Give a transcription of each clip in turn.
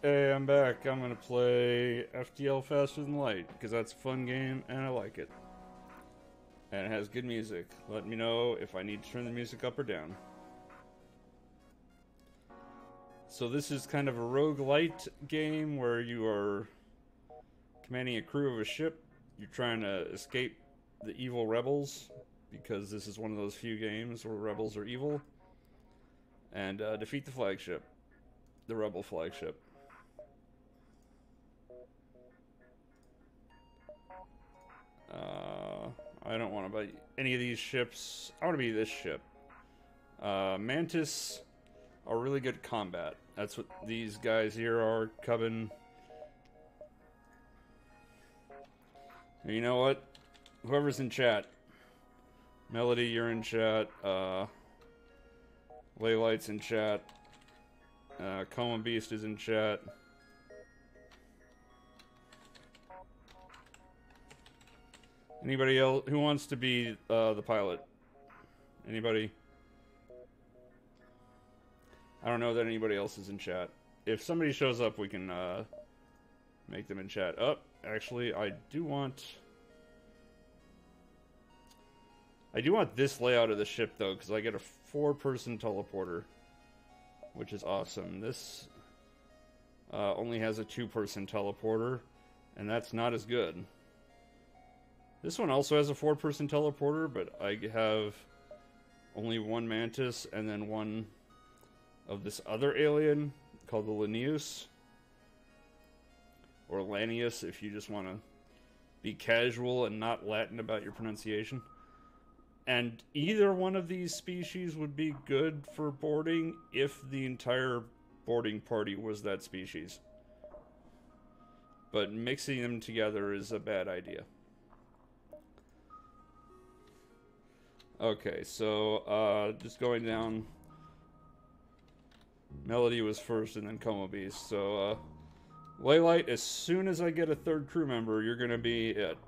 Hey, I'm back. I'm gonna play FTL Faster Than Light because that's a fun game and I like it. And it has good music. Let me know if I need to turn the music up or down. So this is kind of a roguelite game where you are commanding a crew of a ship. You're trying to escape the evil rebels because this is one of those few games where rebels are evil. And defeat the flagship. The rebel flagship. I don't want to buy any of these ships. I want to be this ship. Mantis are really good at combat. That's what these guys here are, Cubbin. And you know what? Whoever's in chat. Melody, you're in chat. Laylight's in chat. Coma Beast is in chat. Anybody else who wants to be the pilot? Anybody? I don't know that anybody else is in chat. If somebody shows up, we can make them in chat. Oh, actually, I do want this layout of the ship though, because I get a 4-person teleporter, which is awesome. This only has a 2-person teleporter, and that's not as good. This one also has a 4-person teleporter, but I have only one Mantis and then one of this other alien called the Linnaeus. Or Lanius if you just want to be casual and not Latin about your pronunciation. And either one of these species would be good for boarding if the entire boarding party was that species. But mixing them together is a bad idea. Okay, so just going down. Melody was first and then Coma Beast. So Laylight, as soon as I get a 3rd crew member, you're gonna be it.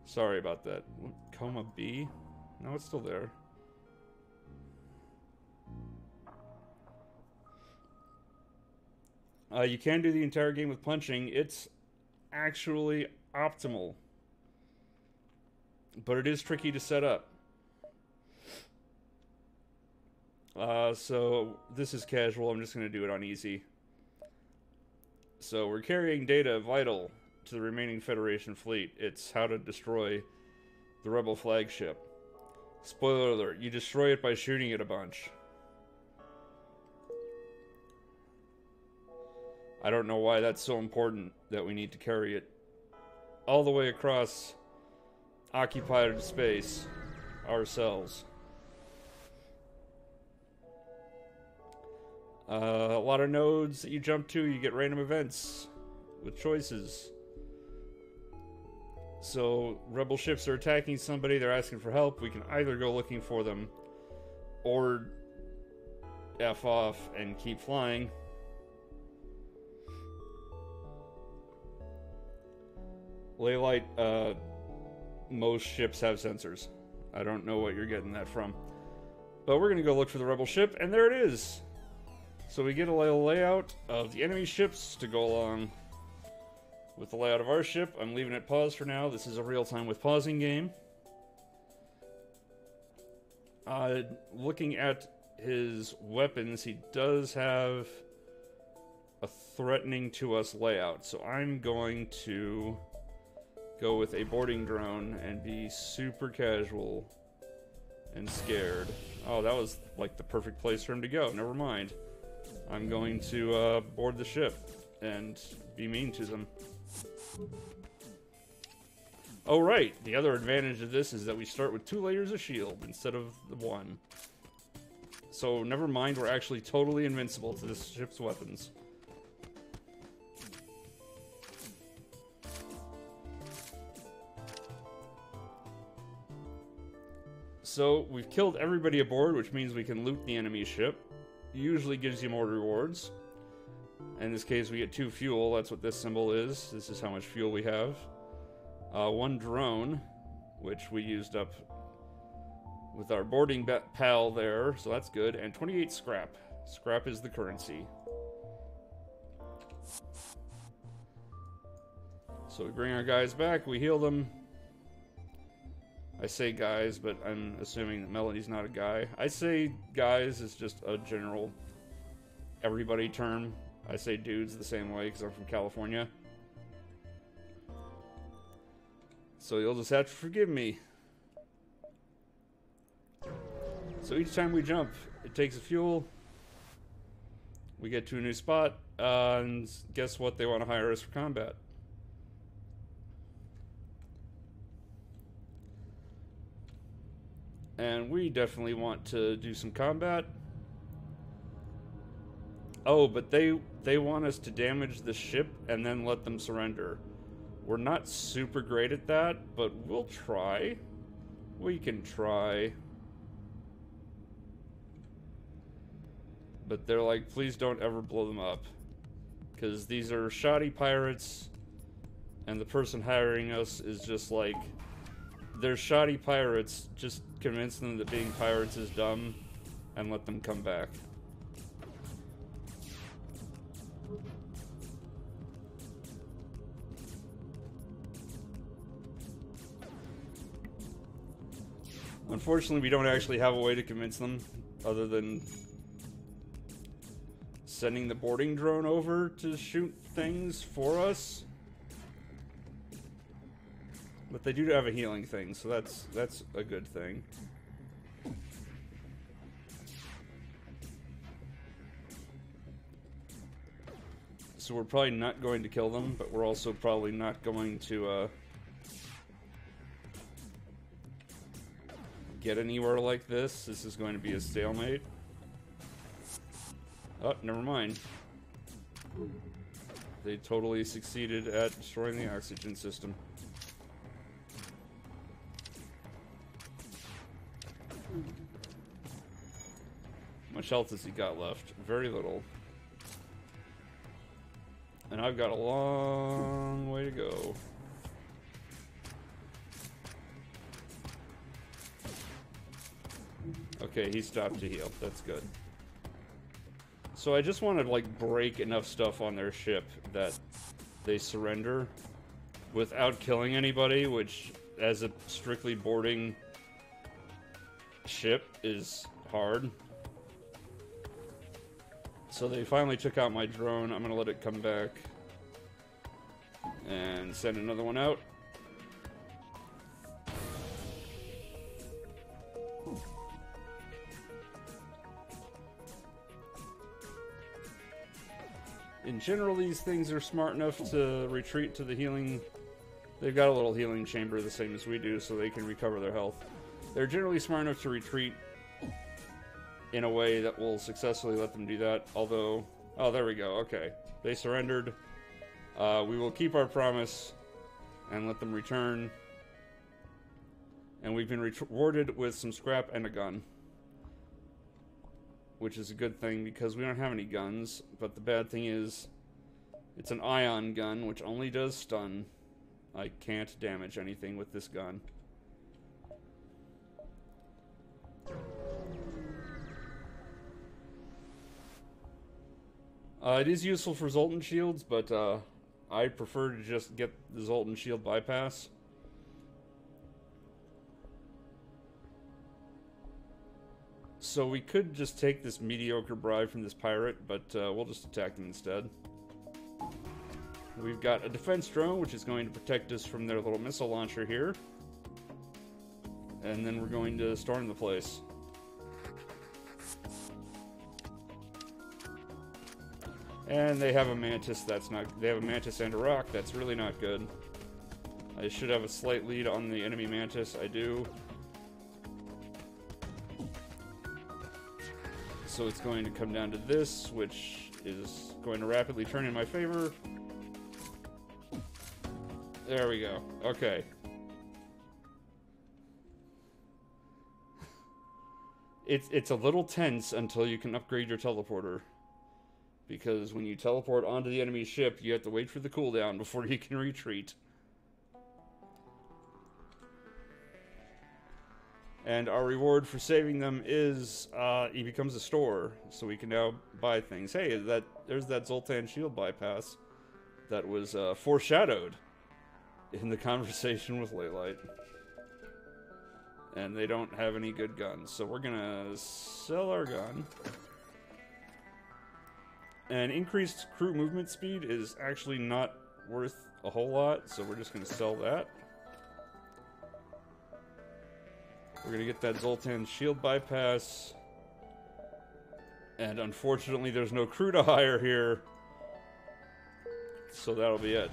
Sorry about that. Coma B? No, it's still there. You can do the entire game with punching. It's actually optimal. But it is tricky to set up. So this is casual. I'm just going to do it on easy. So we're carrying data vital to the remaining Federation fleet. It's how to destroy the rebel flagship. Spoiler alert, you destroy it by shooting it a bunch. I don't know why that's so important that we need to carry it all the way across occupied space ourselves. A lot of nodes that you jump to, you get random events with choices. So rebel ships are attacking somebody, they're asking for help. We can either go looking for them or F off and keep flying. Laylight, most ships have sensors. I don't know what you're getting that from. But we're going to go look for the rebel ship, and there it is. So we get a little layout of the enemy ships to go along with the layout of our ship. I'm leaving it paused for now. This is a real-time with pausing game. Looking at his weapons, he does have a threatening to us layout. So I'm going to go with a boarding drone and be super casual and scared. Oh, that was like the perfect place for him to go. Never mind. I'm going to board the ship and be mean to them. Oh, right. The other advantage of this is that we start with 2 layers of shield instead of the 1. So never mind, we're actually totally invincible to this ship's weapons. So we've killed everybody aboard, which means we can loot the enemy ship. Usually gives you more rewards. In this case, we get 2 fuel. That's what this symbol is. This is how much fuel we have. 1 drone, which we used up with our boarding pal there, so that's good. And 28 scrap. Scrap is the currency. So we bring our guys back, we heal them. I say guys, but I'm assuming that Melody's not a guy. I say guys is just a general everybody term. I say dudes the same way because I'm from California. So you'll just have to forgive me. So each time we jump, it takes a fuel. We get to a new spot, and guess what? They want to hire us for combat. And we definitely want to do some combat. Oh, but they want us to damage the ship and then let them surrender. We're not super great at that, but we'll try. We can try. But they're like, please don't ever blow them up. Because these are shoddy pirates, and the person hiring us is just like, they're shoddy pirates, just convince them that being pirates is dumb, and let them come back. Unfortunately, we don't actually have a way to convince them, other than sending the boarding drone over to shoot things for us. But they do have a healing thing, so that's a good thing. So we're probably not going to kill them, but we're also probably not going to get anywhere like this. This is going to be a stalemate. Oh, never mind. They totally succeeded at destroying the oxygen system. How much health has he got left? Very little. And I've got a long way to go. Okay, he stopped to heal. That's good. So I just want to, like, break enough stuff on their ship that they surrender without killing anybody, which, as a strictly boarding ship, is hard. So they finally took out my drone. I'm going to let it come back and send another one out. In general, these things are smart enough to retreat to the healing. They've got a little healing chamber the same as we do, so they can recover their health. They're generally smart enough to retreat in a way that will successfully let them do that. Although, oh, there we go. Okay, they surrendered. We will keep our promise and let them return. And we've been rewarded with some scrap and a gun, which is a good thing because we don't have any guns. But the bad thing is, it's an ion gun, which only does stun. I can't damage anything with this gun. It is useful for Zoltan shields, but I prefer to just get the Zoltan shield bypass. So we could just take this mediocre bribe from this pirate, but we'll just attack them instead. We've got a defense drone, which is going to protect us from their little missile launcher here. And then we're going to storm the place. And they have a mantis that's not... They have a mantis and a rock. That's really not good. I should have a slight lead on the enemy mantis. I do. So it's going to come down to this, which is going to rapidly turn in my favor. There we go. Okay. It's a little tense until you can upgrade your teleporter. Because when you teleport onto the enemy ship, you have to wait for the cooldown before you can retreat. And our reward for saving them is he becomes a store, so we can now buy things. Hey, there's that Zoltan shield bypass that was foreshadowed in the conversation with Laylite. And they don't have any good guns, so we're gonna sell our gun. And increased crew movement speed is actually not worth a whole lot, so we're just gonna sell that. We're gonna get that Zoltan shield bypass. And unfortunately there's no crew to hire here, so that'll be it.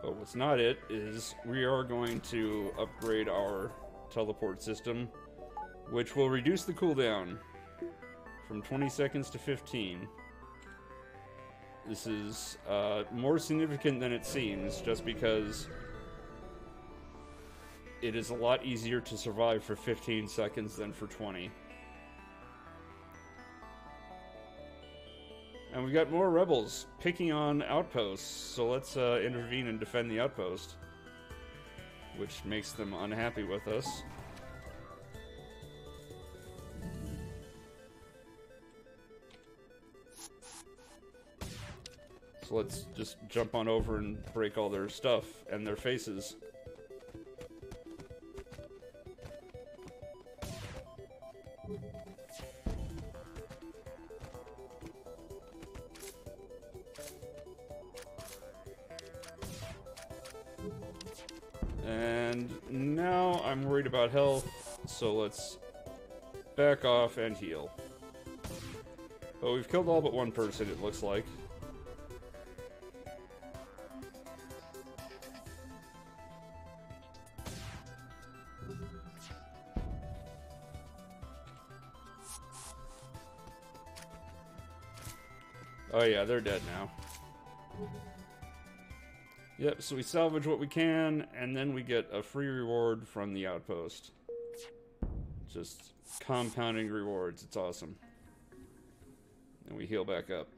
But what's not it is we are going to upgrade our teleport system, which will reduce the cooldown from 20 seconds to 15. This is more significant than it seems, just because it is a lot easier to survive for 15 seconds than for 20. And we've got more rebels picking on outposts, so let's intervene and defend the outpost, which makes them unhappy with us. So let's just jump on over and break all their stuff and their faces. And now I'm worried about health, so let's back off and heal. But we've killed all but one person, it looks like. Oh yeah, they're dead now. Yep, so we salvage what we can, and then we get a free reward from the outpost. Just compounding rewards, it's awesome. And we heal back up.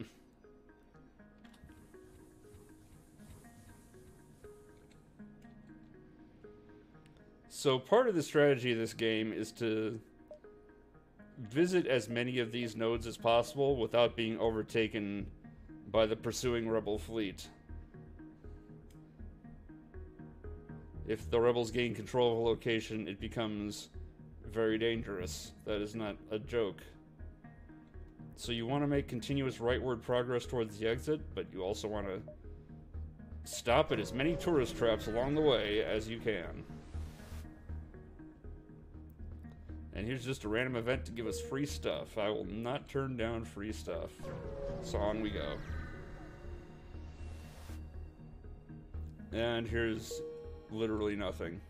So part of the strategy of this game is to visit as many of these nodes as possible without being overtaken by the pursuing rebel fleet. If the rebels gain control of a location, it becomes very dangerous. That is not a joke. So you want to make continuous rightward progress towards the exit, but you also want to stop at as many tourist traps along the way as you can. And here's just a random event to give us free stuff. I will not turn down free stuff. So on we go. And here's literally nothing.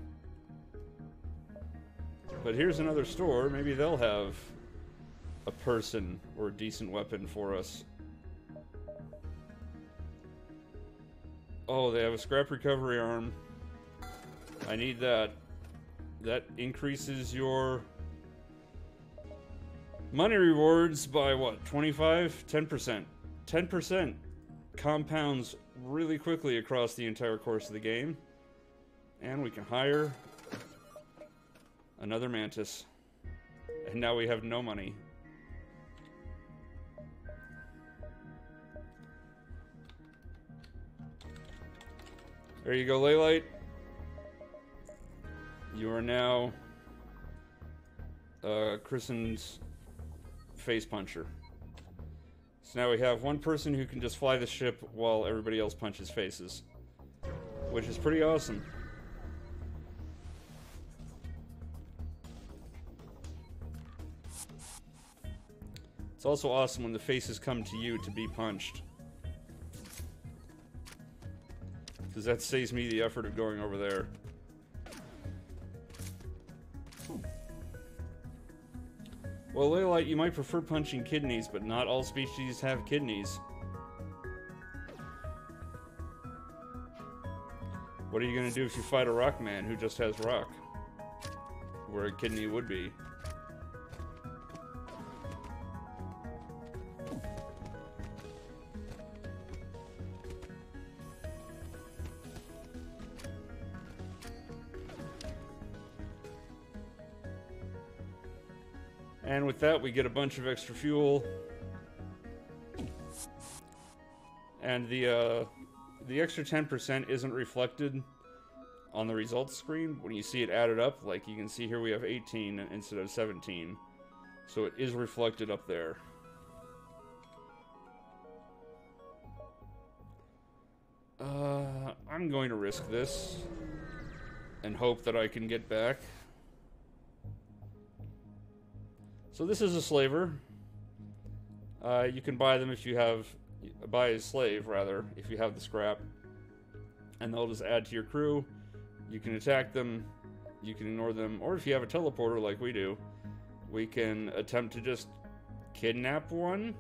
But here's another store. Maybe they'll have a person or a decent weapon for us. Oh, they have a scrap recovery arm. I need that. That increases your money rewards by what? 25? 10%. 10% compounds really quickly across the entire course of the game. And we can hire another mantis. And now we have no money. There you go, Laylite. You are now christened Facepuncher. So now we have one person who can just fly the ship while everybody else punches faces, which is pretty awesome. It's also awesome when the faces come to you to be punched, because that saves me the effort of going over there. Well, Laylite, you might prefer punching kidneys, but not all species have kidneys. What are you gonna do if you fight a rock man who just has rock? Where a kidney would be. And with that, we get a bunch of extra fuel. And the extra 10% isn't reflected on the results screen. When you see it added up, like you can see here we have 18 instead of 17. So it is reflected up there. I'm going to risk this and hope that I can get back. So this is a slaver. You can buy them if you have, buy a slave rather, if you have the scrap. And they'll just add to your crew. You can attack them, you can ignore them, or if you have a teleporter like we do, we can attempt to just kidnap one.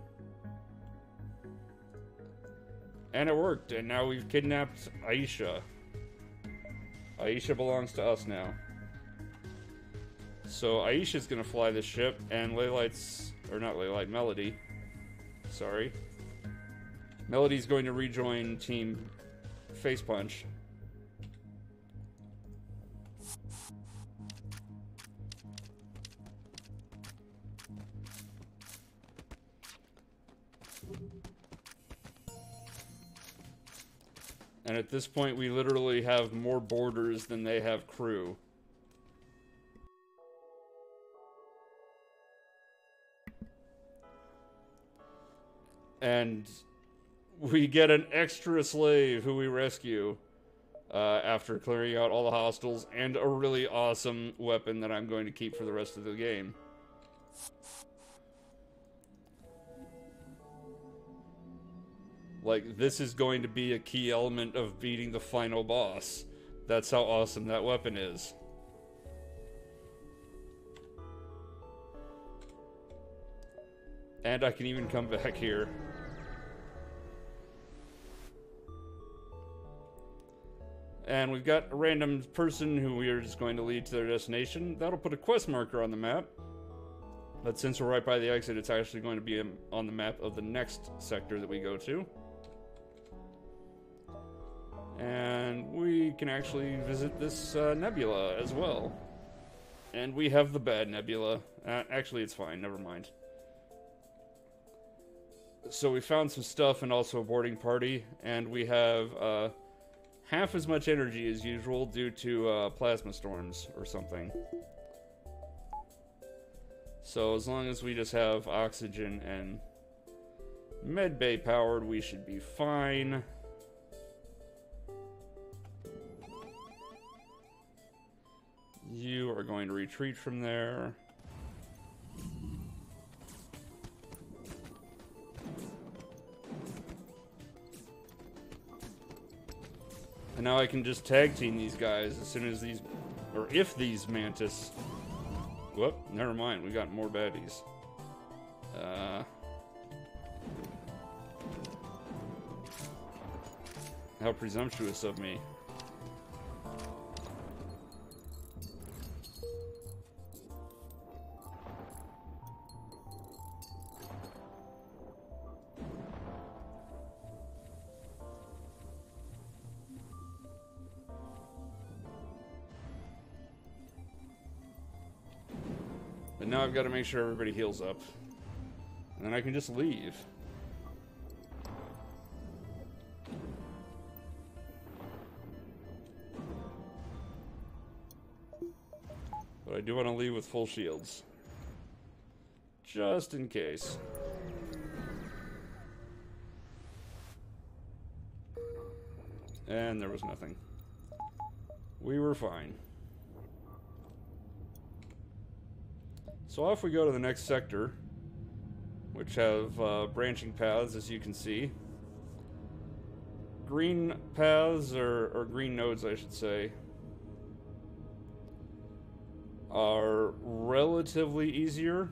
And it worked, and now we've kidnapped Aisha. Aisha belongs to us now. So Aisha's gonna fly this ship, and Laylight's, or not Laylight, Melody. Sorry. Melody's going to rejoin Team Facepunch. And at this point, we literally have more boarders than they have crew. And we get an extra slave who we rescue after clearing out all the hostiles, and a really awesome weapon that I'm going to keep for the rest of the game. Like, this is going to be a key element of beating the final boss. That's how awesome that weapon is. And I can even come back here. And we've got a random person who we are just going to lead to their destination. That'll put a quest marker on the map. But since we're right by the exit, it's actually going to be on the map of the next sector that we go to. And we can actually visit this nebula as well. And we have the bad nebula. Actually, it's fine. Never mind. So we found some stuff and also a boarding party. And we have half as much energy as usual due to plasma storms or something. So as long as we just have oxygen and medbay powered, we should be fine. You are going to retreat from there. And now I can just tag team these guys as soon as these, or if these mantis. Whoop, never mind, we got more baddies. How presumptuous of me. But now I've got to make sure everybody heals up. And then I can just leave. But I do want to leave with full shields. Just in case. And there was nothing. We were fine. So off we go to the next sector, which have branching paths, as you can see. Green paths, or green nodes, I should say, are relatively easier.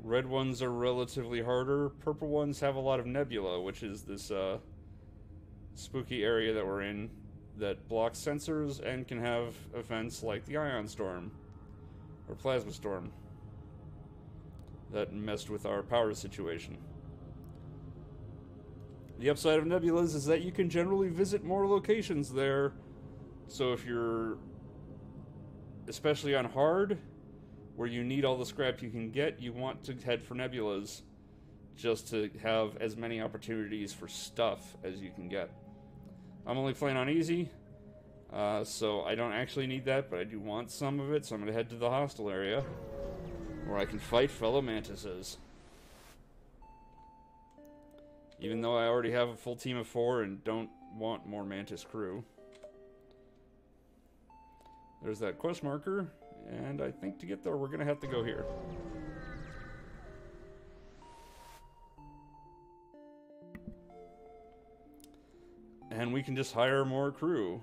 Red ones are relatively harder. Purple ones have a lot of nebula, which is this spooky area that we're in that blocks sensors and can have events like the ion storm or plasma storm that messed with our power situation. The upside of nebulas is that you can generally visit more locations there. So if you're, especially on hard, where you need all the scrap you can get, you want to head for nebulas just to have as many opportunities for stuff as you can get. I'm only playing on easy, so I don't actually need that, but I do want some of it, so I'm going to head to the hostile area where I can fight fellow mantises. Even though I already have a full team of 4 and don't want more mantis crew. There's that quest marker, and I think to get there we're going to have to go here. And we can just hire more crew.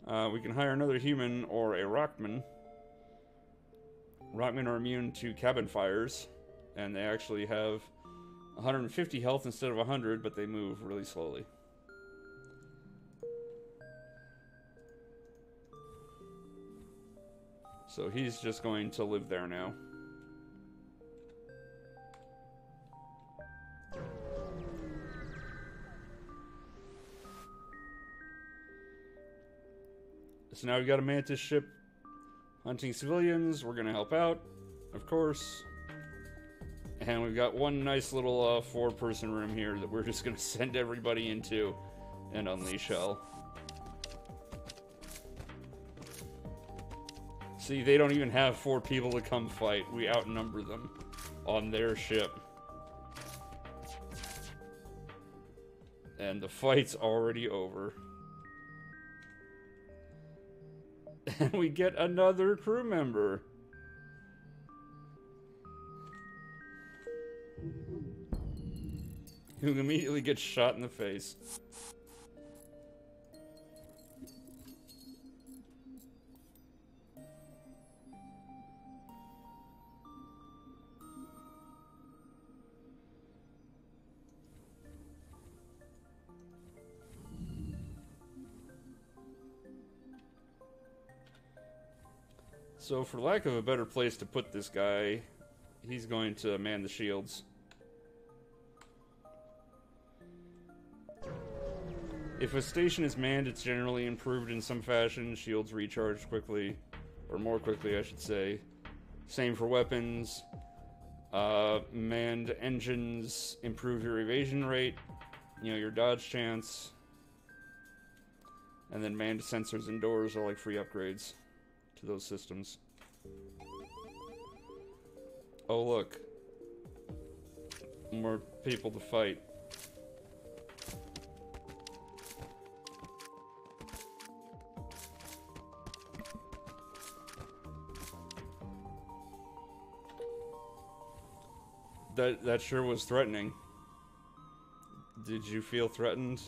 We can hire another human or a rockman. Rockmen are immune to cabin fires, and they actually have 150 health instead of 100, but they move really slowly. So he's just going to live there now. So now we've got a mantis ship hunting civilians. We're going to help out, of course. And we've got one nice little 4-person room here that we're just going to send everybody into and unleash hell. See, they don't even have 4 people to come fight. We outnumber them on their ship. And the fight's already over. And we get another crew member. Who immediately gets shot in the face. So, for lack of a better place to put this guy, he's going to man the shields. If a station is manned, it's generally improved in some fashion. Shields recharge quickly, or more quickly, I should say. Same for weapons. Manned engines improve your evasion rate, your dodge chance. And then manned sensors and doors are like free upgrades to those systems. Oh, look. More people to fight. That sure was threatening. Did you feel threatened?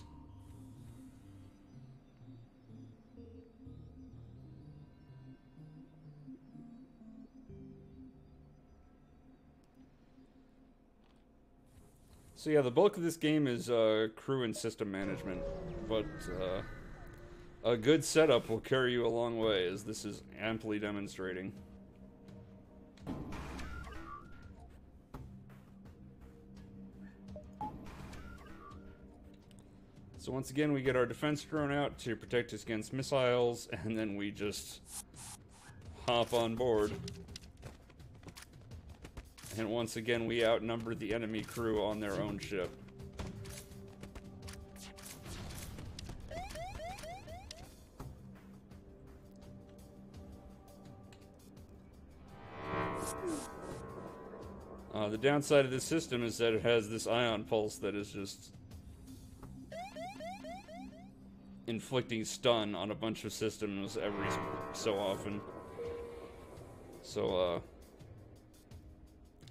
So yeah, the bulk of this game is crew and system management, but a good setup will carry you a long way, as this is amply demonstrating. So once again, we get our defense drone out to protect us against missiles, and then we just hop on board. And once again, we outnumber the enemy crew on their own ship. The downside of this system is that it has this ion pulse that is just inflicting stun on a bunch of systems every so often. So,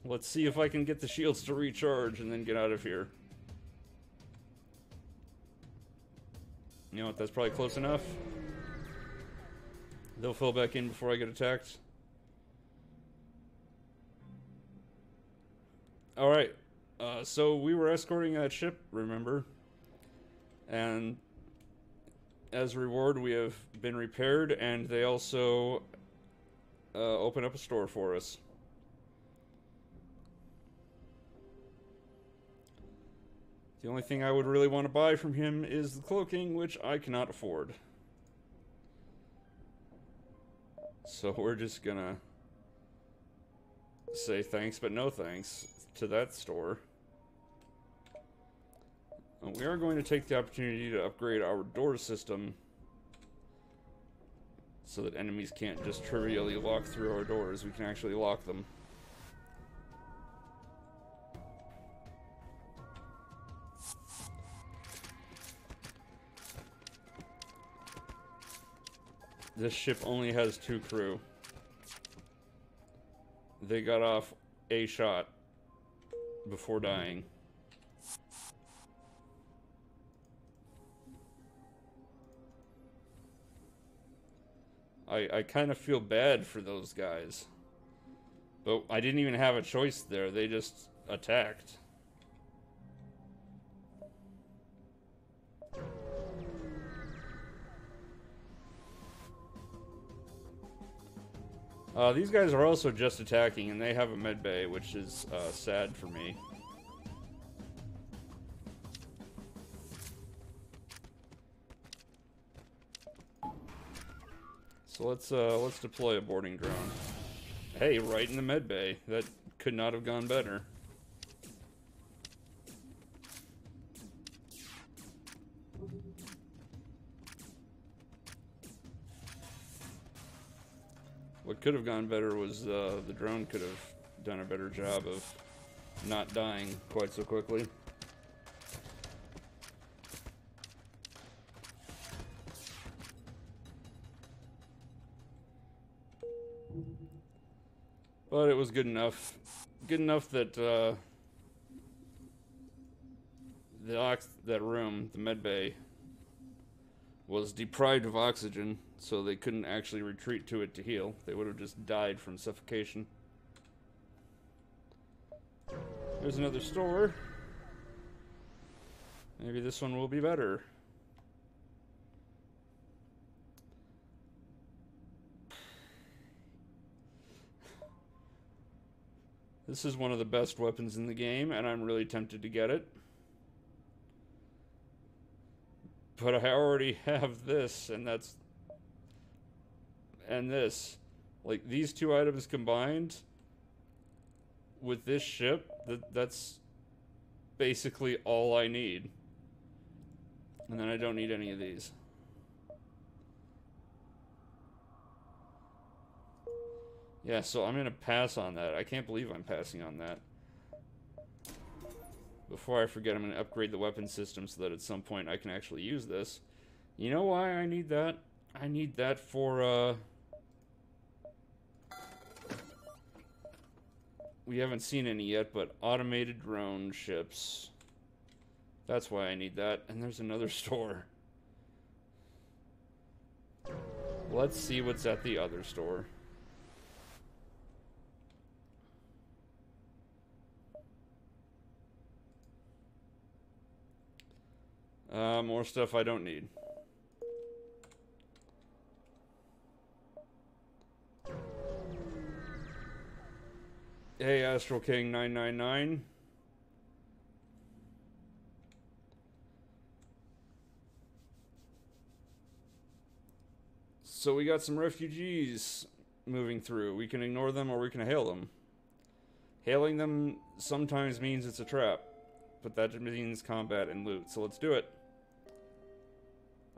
let's see if I can get the shields to recharge and then get out of here. You know what, that's probably close enough. They'll fill back in before I get attacked. Alright, so we were escorting that ship, remember? And as a reward, we have been repaired, and they also open up a store for us. The only thing I would really want to buy from him is the cloaking, which I cannot afford. So we're just gonna say thanks, but no thanks to that store. And we are going to take the opportunity to upgrade our door system so that enemies can't just trivially walk through our doors. We can actually lock them. This ship only has 2 crew. They got off a shot before dying. I kind of feel bad for those guys. But I didn't even have a choice there. They just attacked. These guys are also just attacking, and they have a med bay, which is sad for me. So let's deploy a boarding drone. Hey, right in the med bay. That could not have gone better. What could have gone better was the drone could have done a better job of not dying quite so quickly. But it was good enough. Good enough that that room, the med bay, was deprived of oxygen, so they couldn't actually retreat to it to heal. They would have just died from suffocation. There's another store. Maybe this one will be better. This is one of the best weapons in the game, and I'm really tempted to get it. But I already have this, and that's... and this. Like, these 2 items combined with this ship, that's basically all I need. And then I don't need any of these. Yeah, so I'm gonna pass on that. I can't believe I'm passing on that. Before I forget, I'm gonna upgrade the weapon system so that at some point I can actually use this. You know why I need that? I need that for, we haven't seen any yet, but automated drone ships. That's why I need that. And there's another store. Let's see what's at the other store. More stuff I don't need. Hey, Astral King 999. So we got some refugees moving through. We can ignore them or we can hail them. Hailing them sometimes means it's a trap, but that means combat and loot, so let's do it.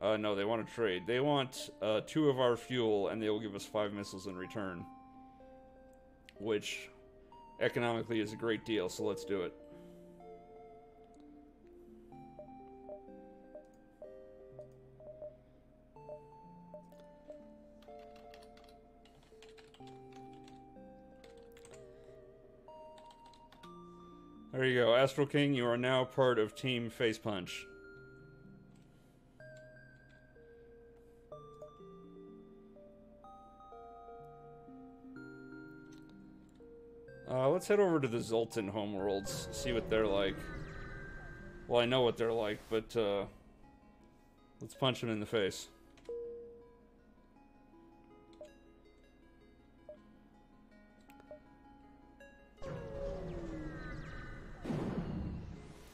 No, they want to trade. They want 2 of our fuel, and they will give us 5 missiles in return. Which, economically, is a great deal, so let's do it. There you go, Astral King, you are now part of Team Facepunch. Let's head over to the Zoltan homeworlds, see what they're like. Well, I know what they're like, but Let's punch him in the face.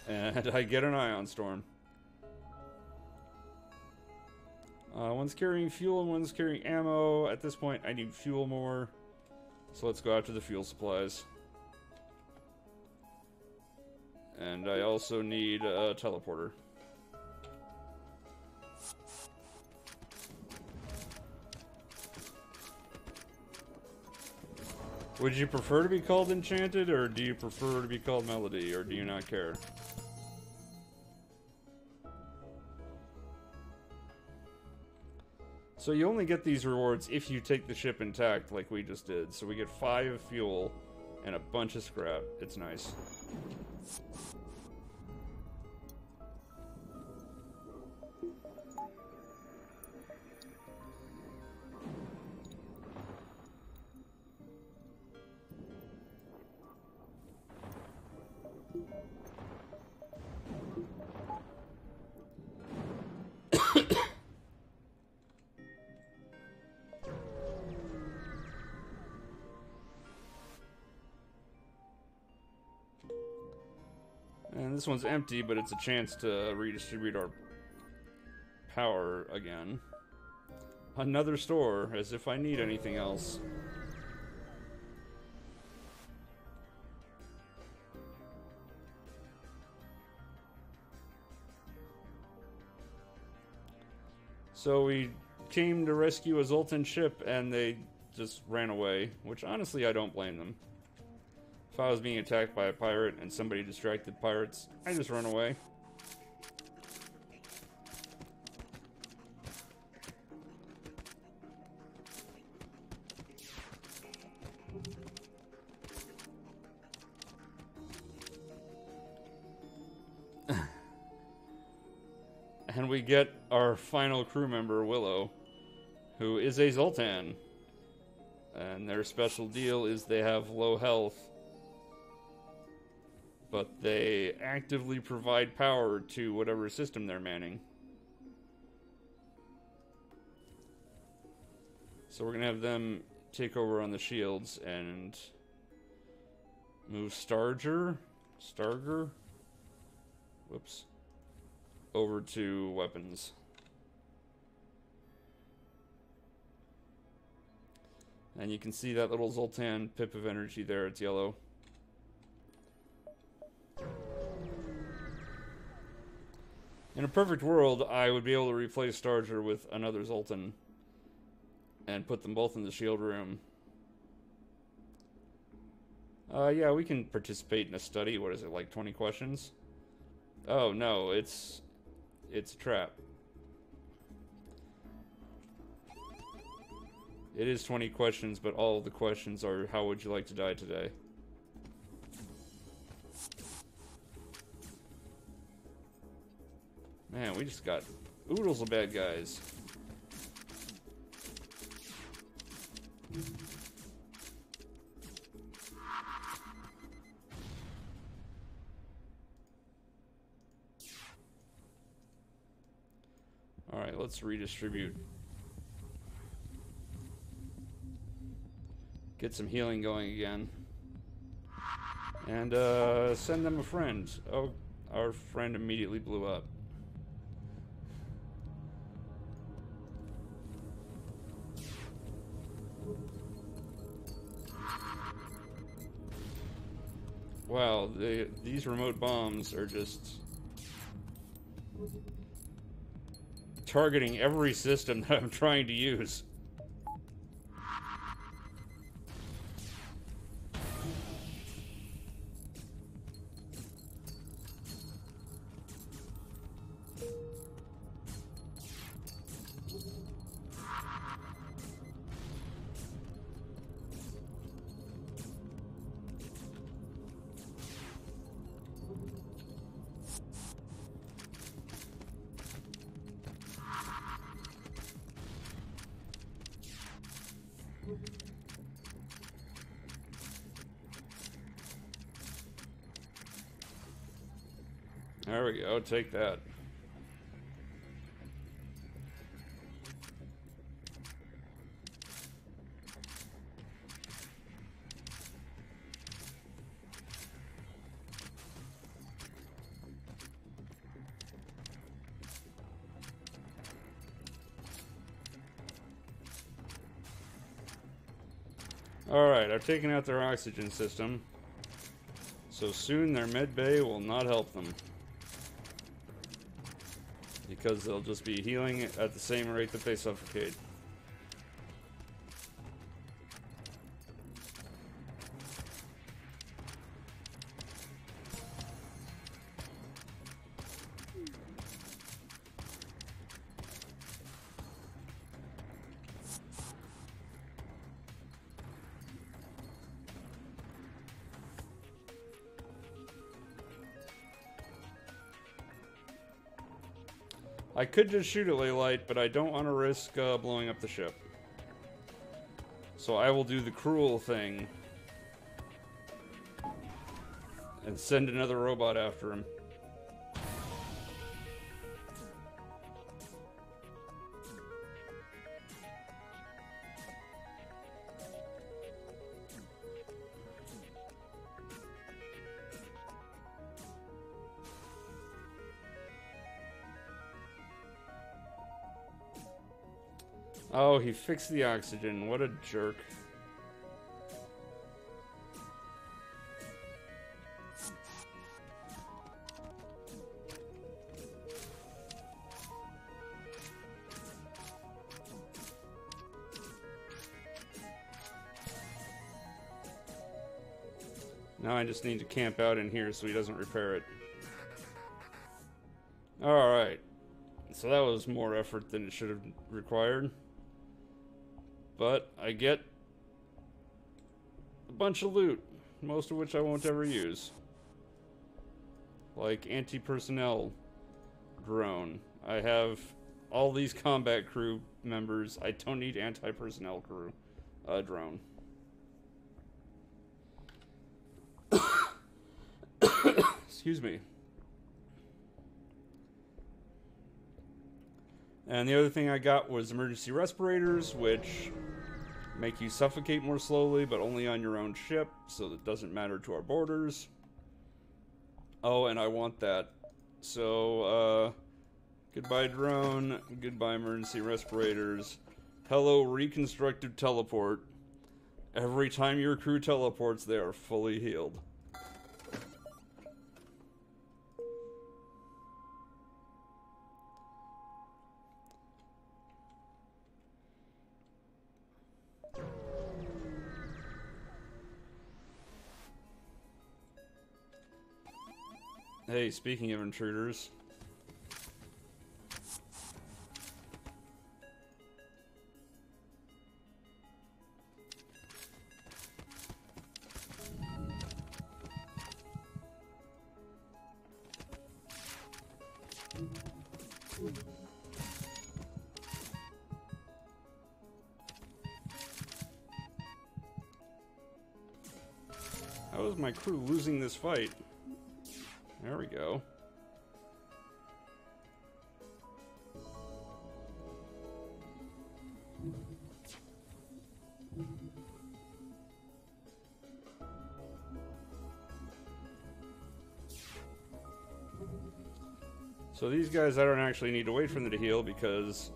And I get an ion storm. One's carrying fuel and one's carrying ammo. At this point, I need fuel more. So let's go after the fuel supplies. And I also need a teleporter. Would you prefer to be called Enchanted, or do you prefer to be called Melody, or do you not care? So you only get these rewards if you take the ship intact, like we just did. So we get 5 fuel and a bunch of scrap. It's nice. And this one's empty, but it's a chance to redistribute our power again. Another store, as if I need anything else. So we came to rescue a Zoltan ship, and they just ran away, which honestly I don't blame them. If I was being attacked by a pirate and somebody distracted pirates, I just run away. And we get our final crew member, Willow, who is a Zoltan. And their special deal is they have low health, but they actively provide power to whatever system they're manning. So we're gonna have them take over on the shields and move Starger, whoops, over to weapons. And you can see that little Zoltan pip of energy there, it's yellow. In a perfect world, I would be able to replace Starger with another Zoltan and put them both in the shield room. Yeah, we can participate in a study. What is it, like 20 questions? Oh, no, it's a trap. It is 20 questions, but all of the questions are, how would you like to die today? Man, we just got oodles of bad guys. Alright, let's redistribute. Get some healing going again. And send them a friend. Oh, our friend immediately blew up. Wow, these remote bombs are just targeting every system that I'm trying to use. There we go, take that. Alright, I've taken out their oxygen system. So soon their med bay will not help them. Because they'll just be healing at the same rate that they suffocate. I could just shoot a ley light, but I don't want to risk blowing up the ship. So I will do the cruel thing. And send another robot after him. Oh, he fixed the oxygen. What a jerk. Now I just need to camp out in here so he doesn't repair it. Alright. So that was more effort than it should have required. But I get a bunch of loot, most of which I won't ever use. Like anti-personnel drone. I have all these combat crew members. I don't need anti-personnel crew drone. Excuse me. And the other thing I got was emergency respirators, which make you suffocate more slowly, but only on your own ship, so that doesn't matter to our borders. Oh, and I want that. So, goodbye drone, goodbye emergency respirators. Hello reconstructive teleport. Every time your crew teleports, they are fully healed. Hey, speaking of intruders. How is my crew losing this fight? There we go. So these guys, I don't actually need to wait for them to heal because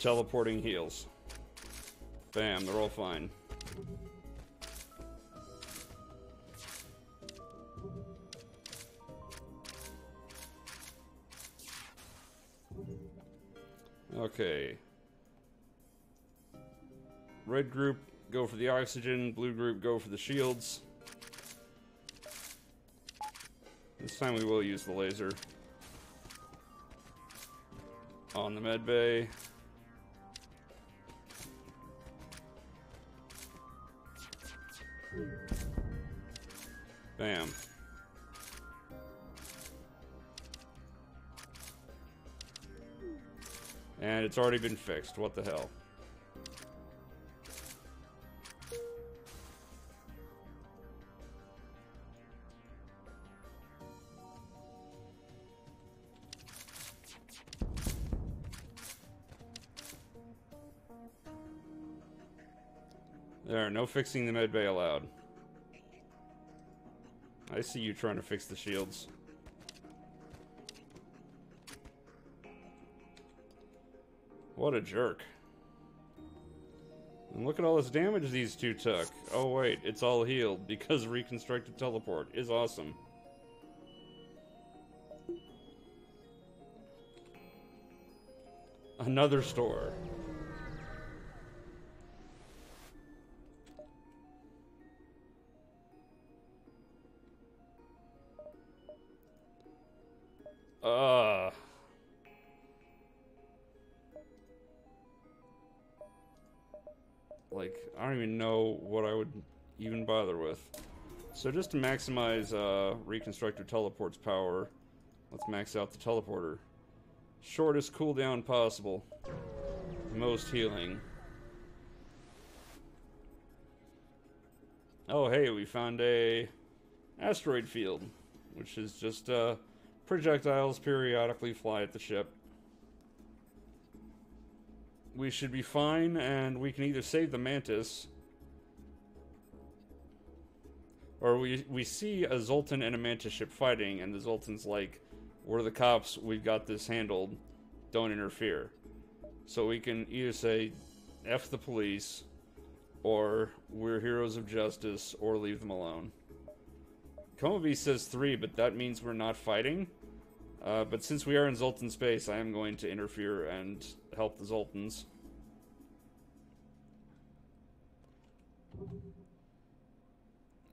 teleporting heals. Bam, they're all fine. Okay. Red group, go for the oxygen. Blue group, go for the shields. This time we will use the laser. On the med bay. Bam. And it's already been fixed. What the hell? There, no fixing the med bay allowed. I see you trying to fix the shields. What a jerk. And look at all this damage these two took. Oh wait, it's all healed because reconstructed teleport is awesome. Another store. Like, I don't even know what I would even bother with. So just to maximize reconstructed teleport's power, let's max out the teleporter. Shortest cooldown possible. Most healing. Oh hey, we found a asteroid field, which is just projectiles periodically fly at the ship. We should be fine, and we can either save the Mantis, or we see a Zoltan and a Mantis ship fighting, and the Zoltan's like, we're the cops, we've got this handled, don't interfere. So we can either say, F the police, or we're heroes of justice, or leave them alone. Komovi says 3, but that means we're not fighting. But since we are in Zoltan space, I am going to interfere and help the Zoltans.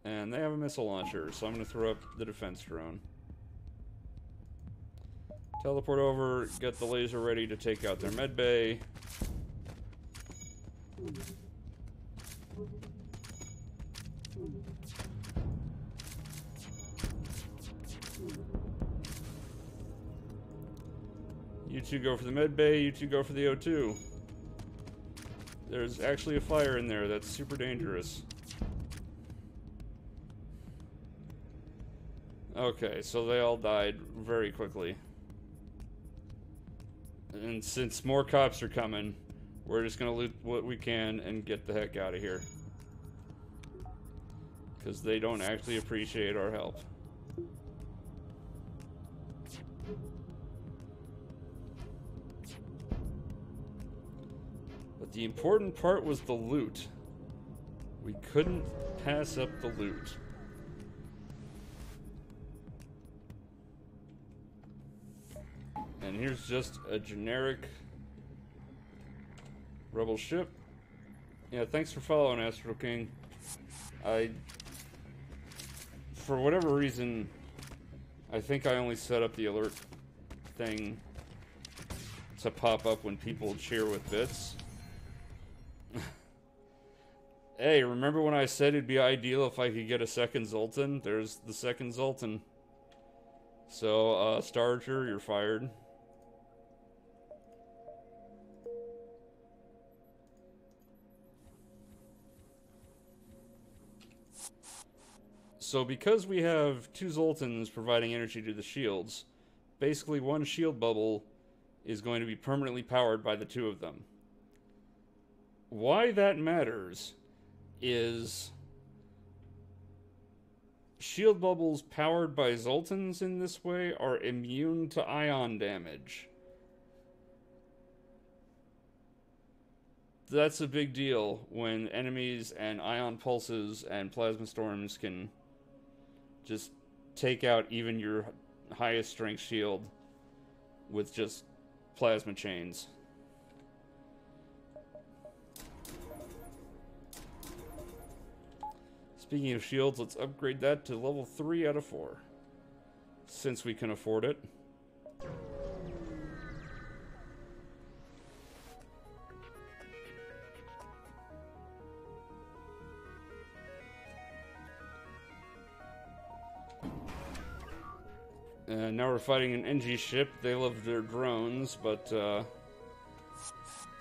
And they have a missile launcher, so I'm going to throw up the defense drone. Teleport over, get the laser ready to take out their med bay. You two go for the med bay, you two go for the O2. There's actually a fire in there that's super dangerous. Okay, so they all died very quickly. And since more cops are coming, we're just gonna loot what we can and get the heck out of here. Because they don't actually appreciate our help. But the important part was the loot. We couldn't pass up the loot. And here's just a generic rebel ship. Yeah, thanks for following, Astro King. For whatever reason, I think I only set up the alert thing to pop up when people cheer with bits. Hey, remember when I said it'd be ideal if I could get a second Zoltan? There's the second Zoltan. So, Starcher, you're fired. So because we have two Zoltans providing energy to the shields, basically one shield bubble is going to be permanently powered by the two of them. Why that matters is shield bubbles powered by Zoltans in this way are immune to ion damage. That's a big deal when enemies and ion pulses and plasma storms can just take out even your highest strength shield with just plasma chains. Speaking of shields, let's upgrade that to level 3 out of 4. Since we can afford it. Now we're fighting an NG ship. They love their drones, but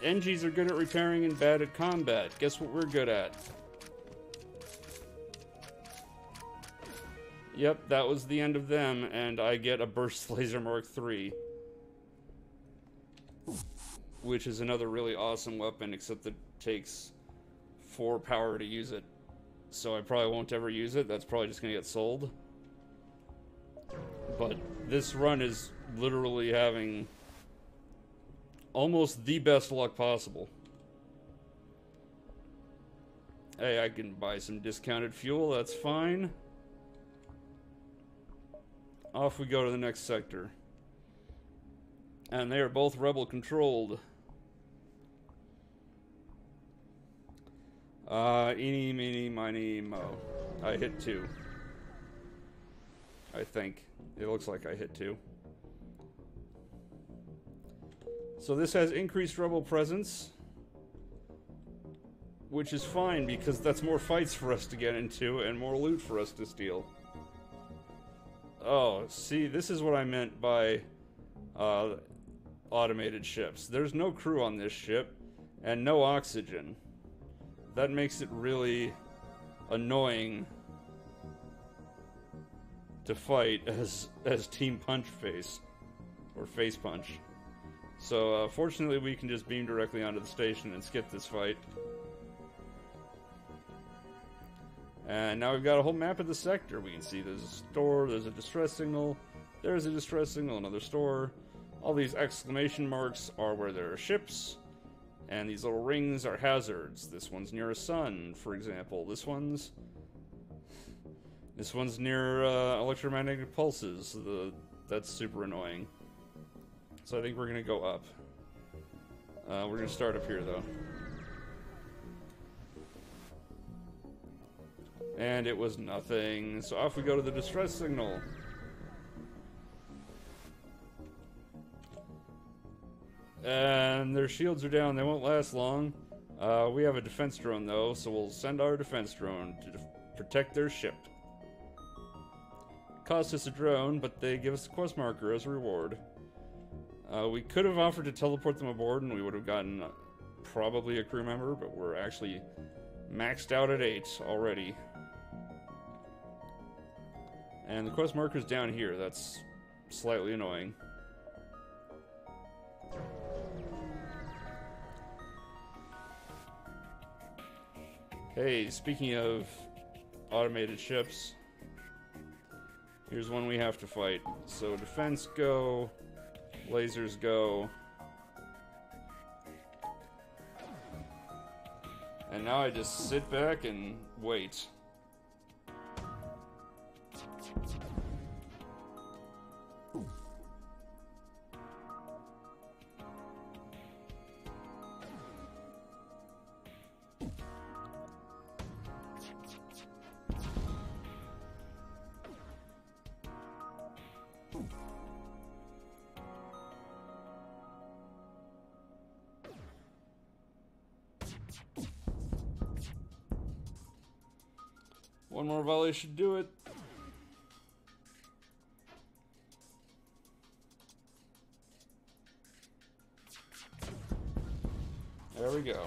NGs are good at repairing and bad at combat. Guess what we're good at? Yep, that was the end of them, and I get a Burst Laser Mark III. Which is another really awesome weapon, except it takes 4 power to use it. So I probably won't ever use it. That's probably just gonna get sold. But this run is literally having almost the best luck possible. Hey, I can buy some discounted fuel, that's fine. Off we go to the next sector. And they are both rebel controlled. Eeny, meeny, miny, mo. I hit 2. I think. It looks like I hit 2. So this has increased rebel presence, which is fine because that's more fights for us to get into and more loot for us to steal. Oh, see, this is what I meant by automated ships. There's no crew on this ship and no oxygen. That makes it really annoying to fight as Team Punch Face or Face Punch. So fortunately we can just beam directly onto the station and skip this fight. And now we've got a whole map of the sector. We can see there's a store, there's a distress signal, there's a distress signal, another store. All these exclamation marks are where there are ships, and these little rings are hazards. This one's near a sun, for example. This one's near electromagnetic pulses. That's super annoying. So I think we're gonna go up. We're gonna start up here though. And it was nothing. So off we go to the distress signal. And their shields are down. They won't last long. We have a defense drone though, so we'll send our defense drone to protect their ship. Cost us a drone, but they give us a quest marker as a reward. We could have offered to teleport them aboard and we would have gotten probably a crew member, but we're actually maxed out at 8 already. And the quest marker's down here. That's slightly annoying. Hey, speaking of automated ships, here's one we have to fight. So defense go, lasers go. And now I just sit back and wait. One more volley should do it. There we go.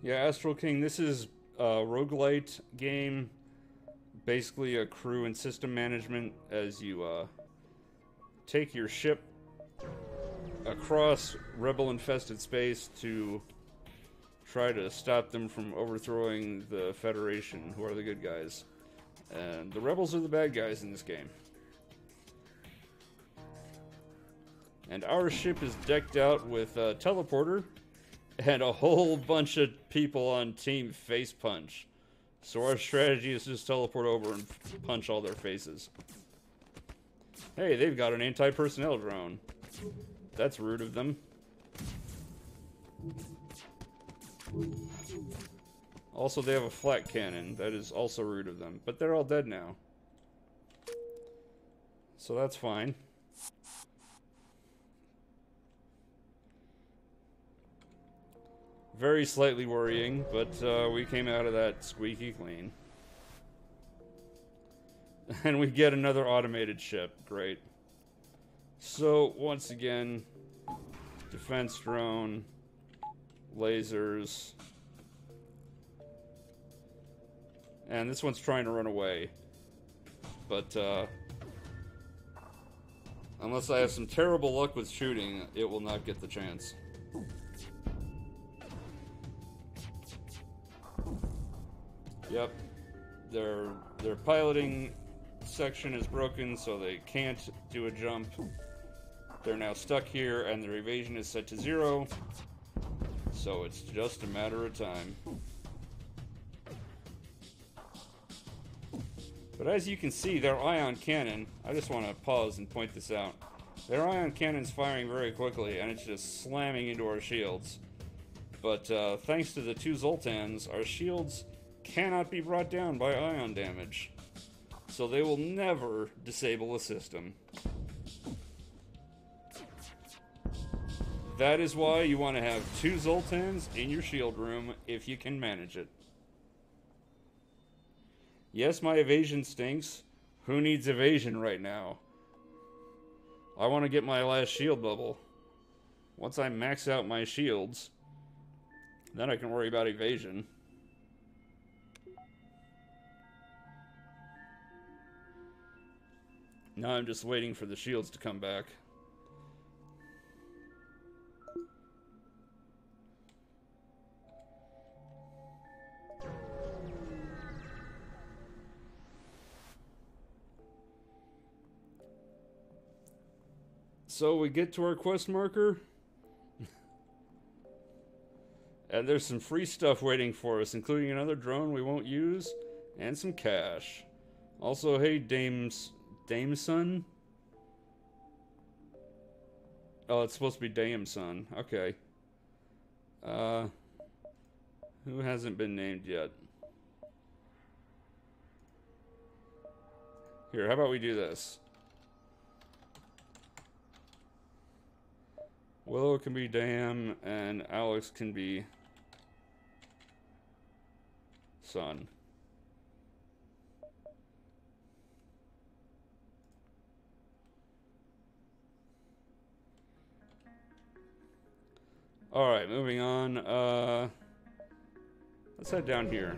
Yeah, Astral King, this is a roguelite game. Basically a crew and system management as you take your ship across rebel-infested space to try to stop them from overthrowing the Federation, who are the good guys. And the rebels are the bad guys in this game. And our ship is decked out with a teleporter and a whole bunch of people on Team Facepunch. So our strategy is just teleport over and punch all their faces. Hey, they've got an anti-personnel drone. That's rude of them. Also, they have a flat cannon. That is also rude of them. But they're all dead now. So that's fine. Very slightly worrying, but we came out of that squeaky clean. And we get another automated ship. Great. So, once again, defense drone, lasers. And this one's trying to run away. But, unless I have some terrible luck with shooting, it will not get the chance. Yep. Their piloting section is broken, so they can't do a jump. They're now stuck here, and their evasion is set to 0. So it's just a matter of time. But as you can see, their ion cannon, I just want to pause and point this out. Their ion cannon's firing very quickly, and it's just slamming into our shields. But thanks to the 2 Zoltans, our shields cannot be brought down by ion damage. So they will never disable a system. That is why you want to have 2 Zoltans in your shield room if you can manage it. Yes, my evasion stinks. Who needs evasion right now? I want to get my last shield bubble. Once I max out my shields, then I can worry about evasion. Now I'm just waiting for the shields to come back. So we get to our quest marker, and there's some free stuff waiting for us, including another drone we won't use, and some cash. Also, hey, Dameson? Oh, it's supposed to be Dameson. Okay. Who hasn't been named yet? Here, how about we do this? Willow can be Dam, and Alex can be Sun. Alright, moving on. Let's head down here.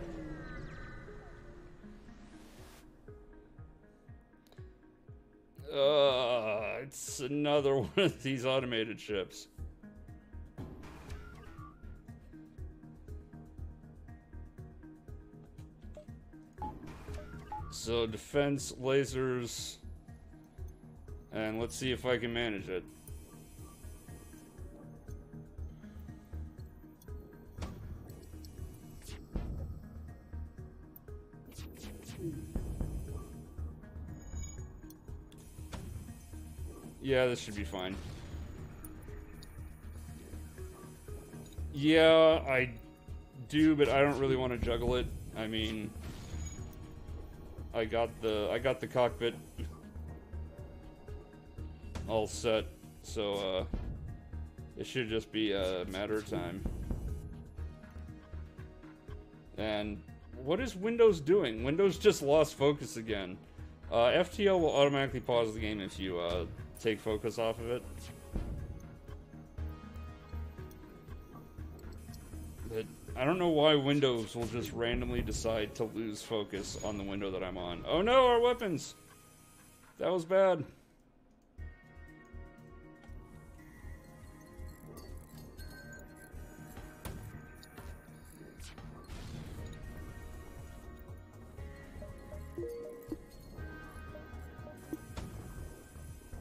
It's another one of these automated ships. So defense, lasers, and let's see if I can manage it. Yeah, this should be fine. Yeah, I do, but I don't really want to juggle it. I mean, I got the cockpit all set, so it should just be a matter of time. And what is Windows doing? Windows just lost focus again. FTL will automatically pause the game if you take focus off of it. But I don't know why Windows will just randomly decide to lose focus on the window that I'm on. Oh no, our weapons! That was bad.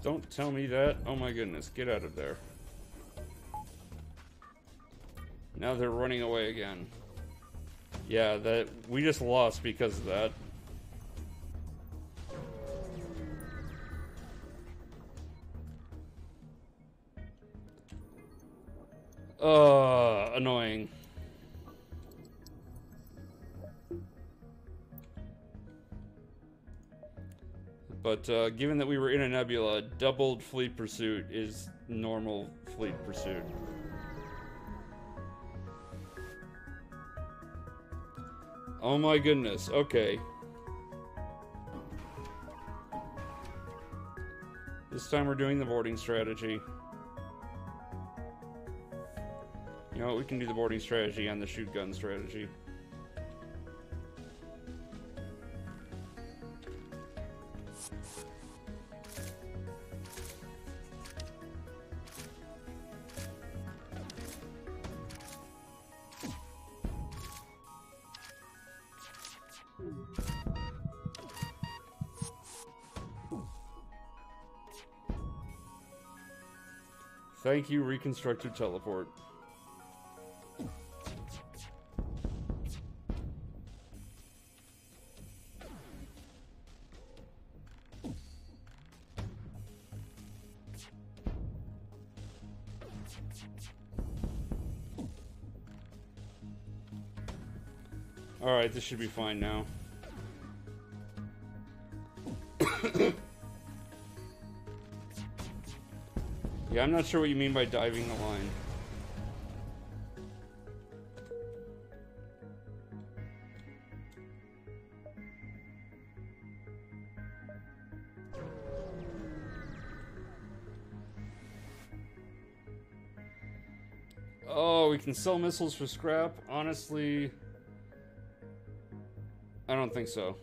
Don't tell me that. Oh my goodness, get out of there. Now they're running away again. Yeah, that we just lost because of that. Annoying. But given that we were in a nebula, doubled fleet pursuit is normal fleet pursuit. Oh my goodness, okay. This time we're doing the boarding strategy. You know what, we can do the boarding strategy and the shoot gun strategy. Thank you, reconstructed teleport. Alright, this should be fine now. Yeah, I'm not sure what you mean by diving the line. Oh, we can sell missiles for scrap? Honestly, I don't think so.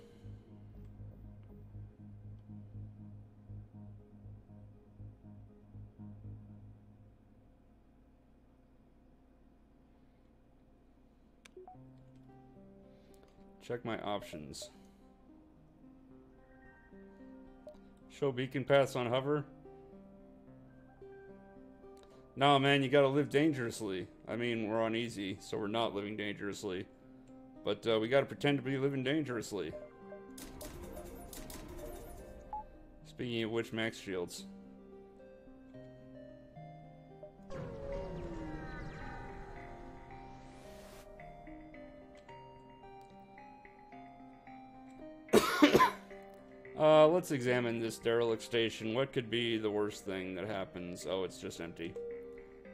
Check my options. Show beacon paths on hover. No, man, you gotta live dangerously. I mean, we're on easy, so we're not living dangerously. But we gotta pretend to be living dangerously. Speaking of which, max shields. Let's examine this derelict station. What could be the worst thing that happens? Oh, it's just empty.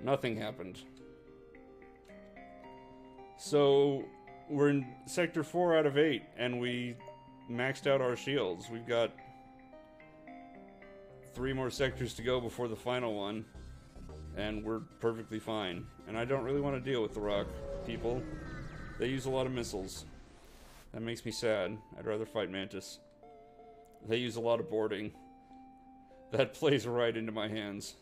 Nothing happened. So, we're in Sector 4 out of 8, and we maxed out our shields. We've got 3 more sectors to go before the final one, and we're perfectly fine. And I don't really want to deal with the rock people. They use a lot of missiles. That makes me sad. I'd rather fight Mantis. They use a lot of boarding. That plays right into my hands.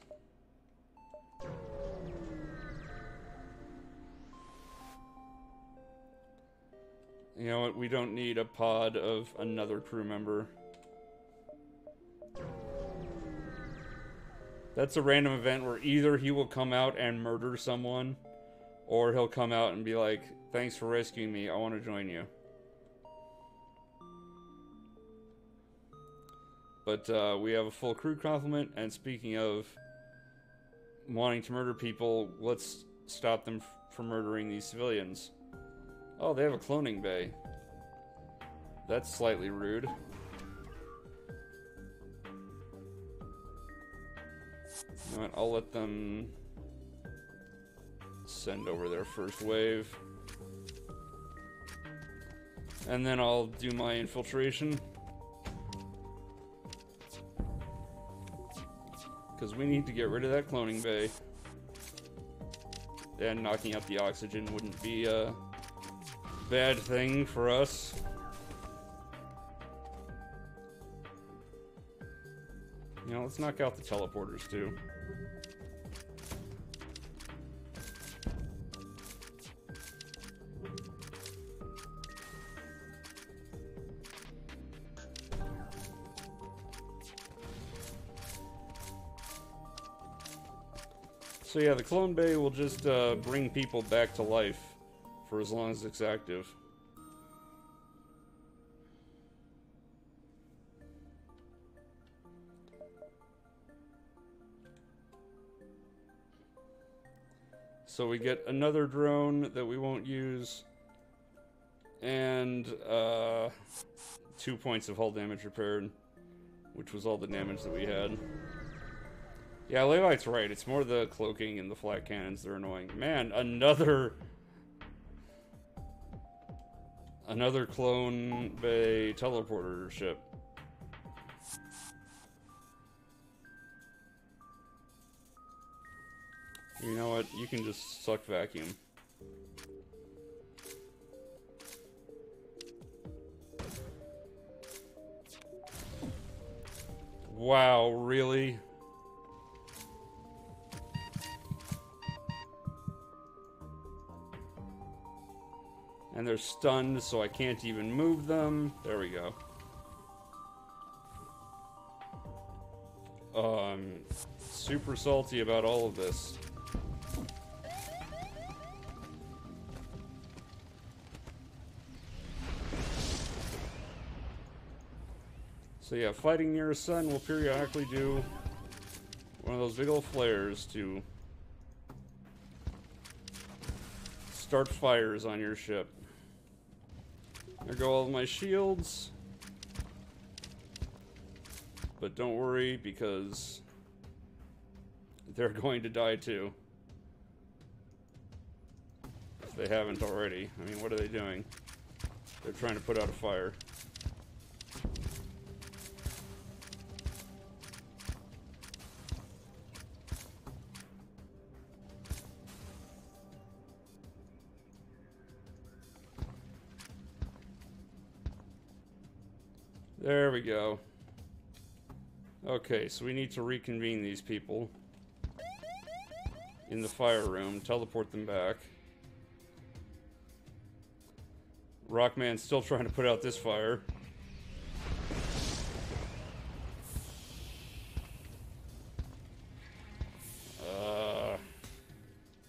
You know what? We don't need a pod of another crew member. That's a random event where either he will come out and murder someone, or he'll come out and be like, thanks for rescuing me, I want to join you. But we have a full crew complement, and speaking of wanting to murder people, let's stop them from murdering these civilians. Oh, they have a cloning bay. That's slightly rude. You know what, I'll let them send over their first wave. And then I'll do my infiltration. Because we need to get rid of that cloning bay. And knocking out the oxygen wouldn't be a bad thing for us. You know, let's knock out the teleporters too. So yeah, the clone bay will just bring people back to life for as long as it's active. So we get another drone that we won't use, and 2 points of hull damage repaired, which was all the damage that we had. Yeah, Laylight's right. It's more the cloaking and the flat cannons that are annoying. Man, another clone bay teleporter ship. You know what? You can just suck vacuum. Wow, really? And they're stunned, so I can't even move them. There we go. I'm super salty about all of this. So yeah, fighting near a sun will periodically do one of those big old flares to start fires on your ship. There go all of my shields. But don't worry, because they're going to die too. If they haven't already. I mean, what are they doing? They're trying to put out a fire. There we go. Okay, so we need to reconvene these people in the fire room, teleport them back. Rockman's still trying to put out this fire.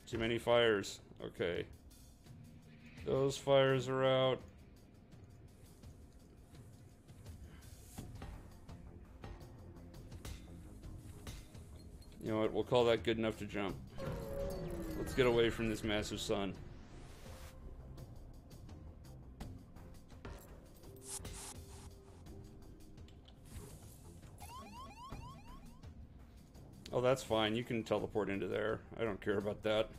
Too many fires. Okay. Those fires are out. You know what, we'll call that good enough to jump. Let's get away from this massive sun. Oh, that's fine. You can teleport into there. I don't care about that.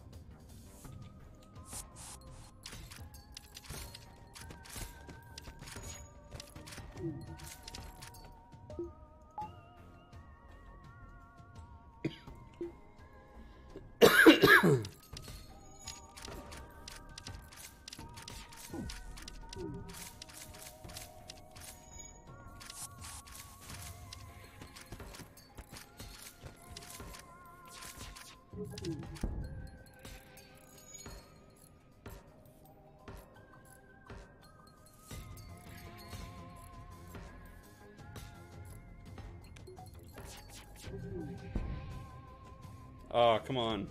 Ah, come on.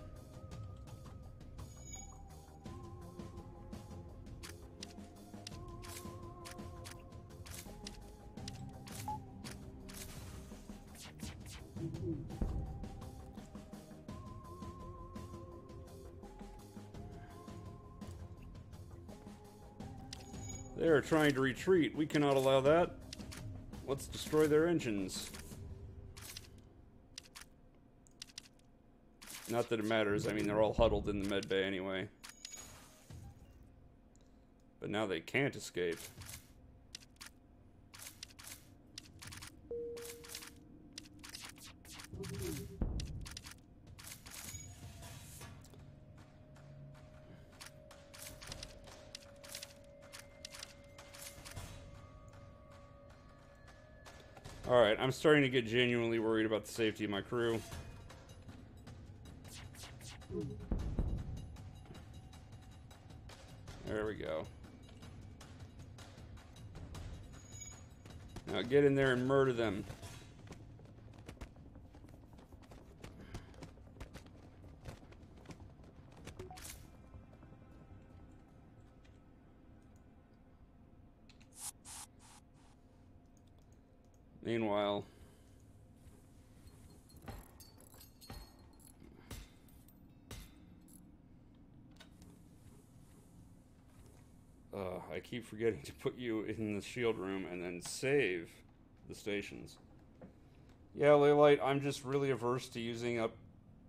They are trying to retreat. We cannot allow that. Let's destroy their engines. Not that it matters. I mean, they're all huddled in the med bay anyway. But now they can't escape. Alright, I'm starting to get genuinely worried about the safety of my crew. There we go. Now get in there and murder them. Meanwhile, I keep forgetting to put you in the shield room and then save the stations. Yeah, Leylite, I'm just really averse to using up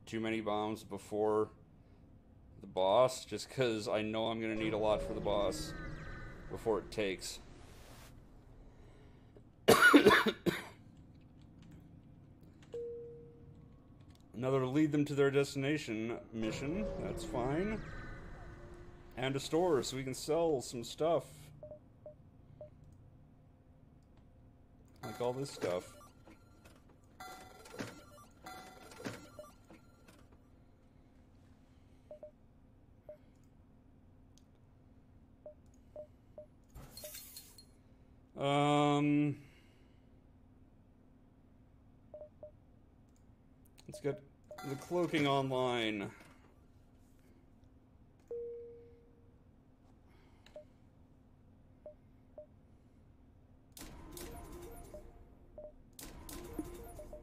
too many bombs before the boss, just because I know I'm going to need a lot for the boss before it takes. Another lead them to their destination mission. That's fine. And a store so we can sell some stuff. Like all this stuff. the cloaking online.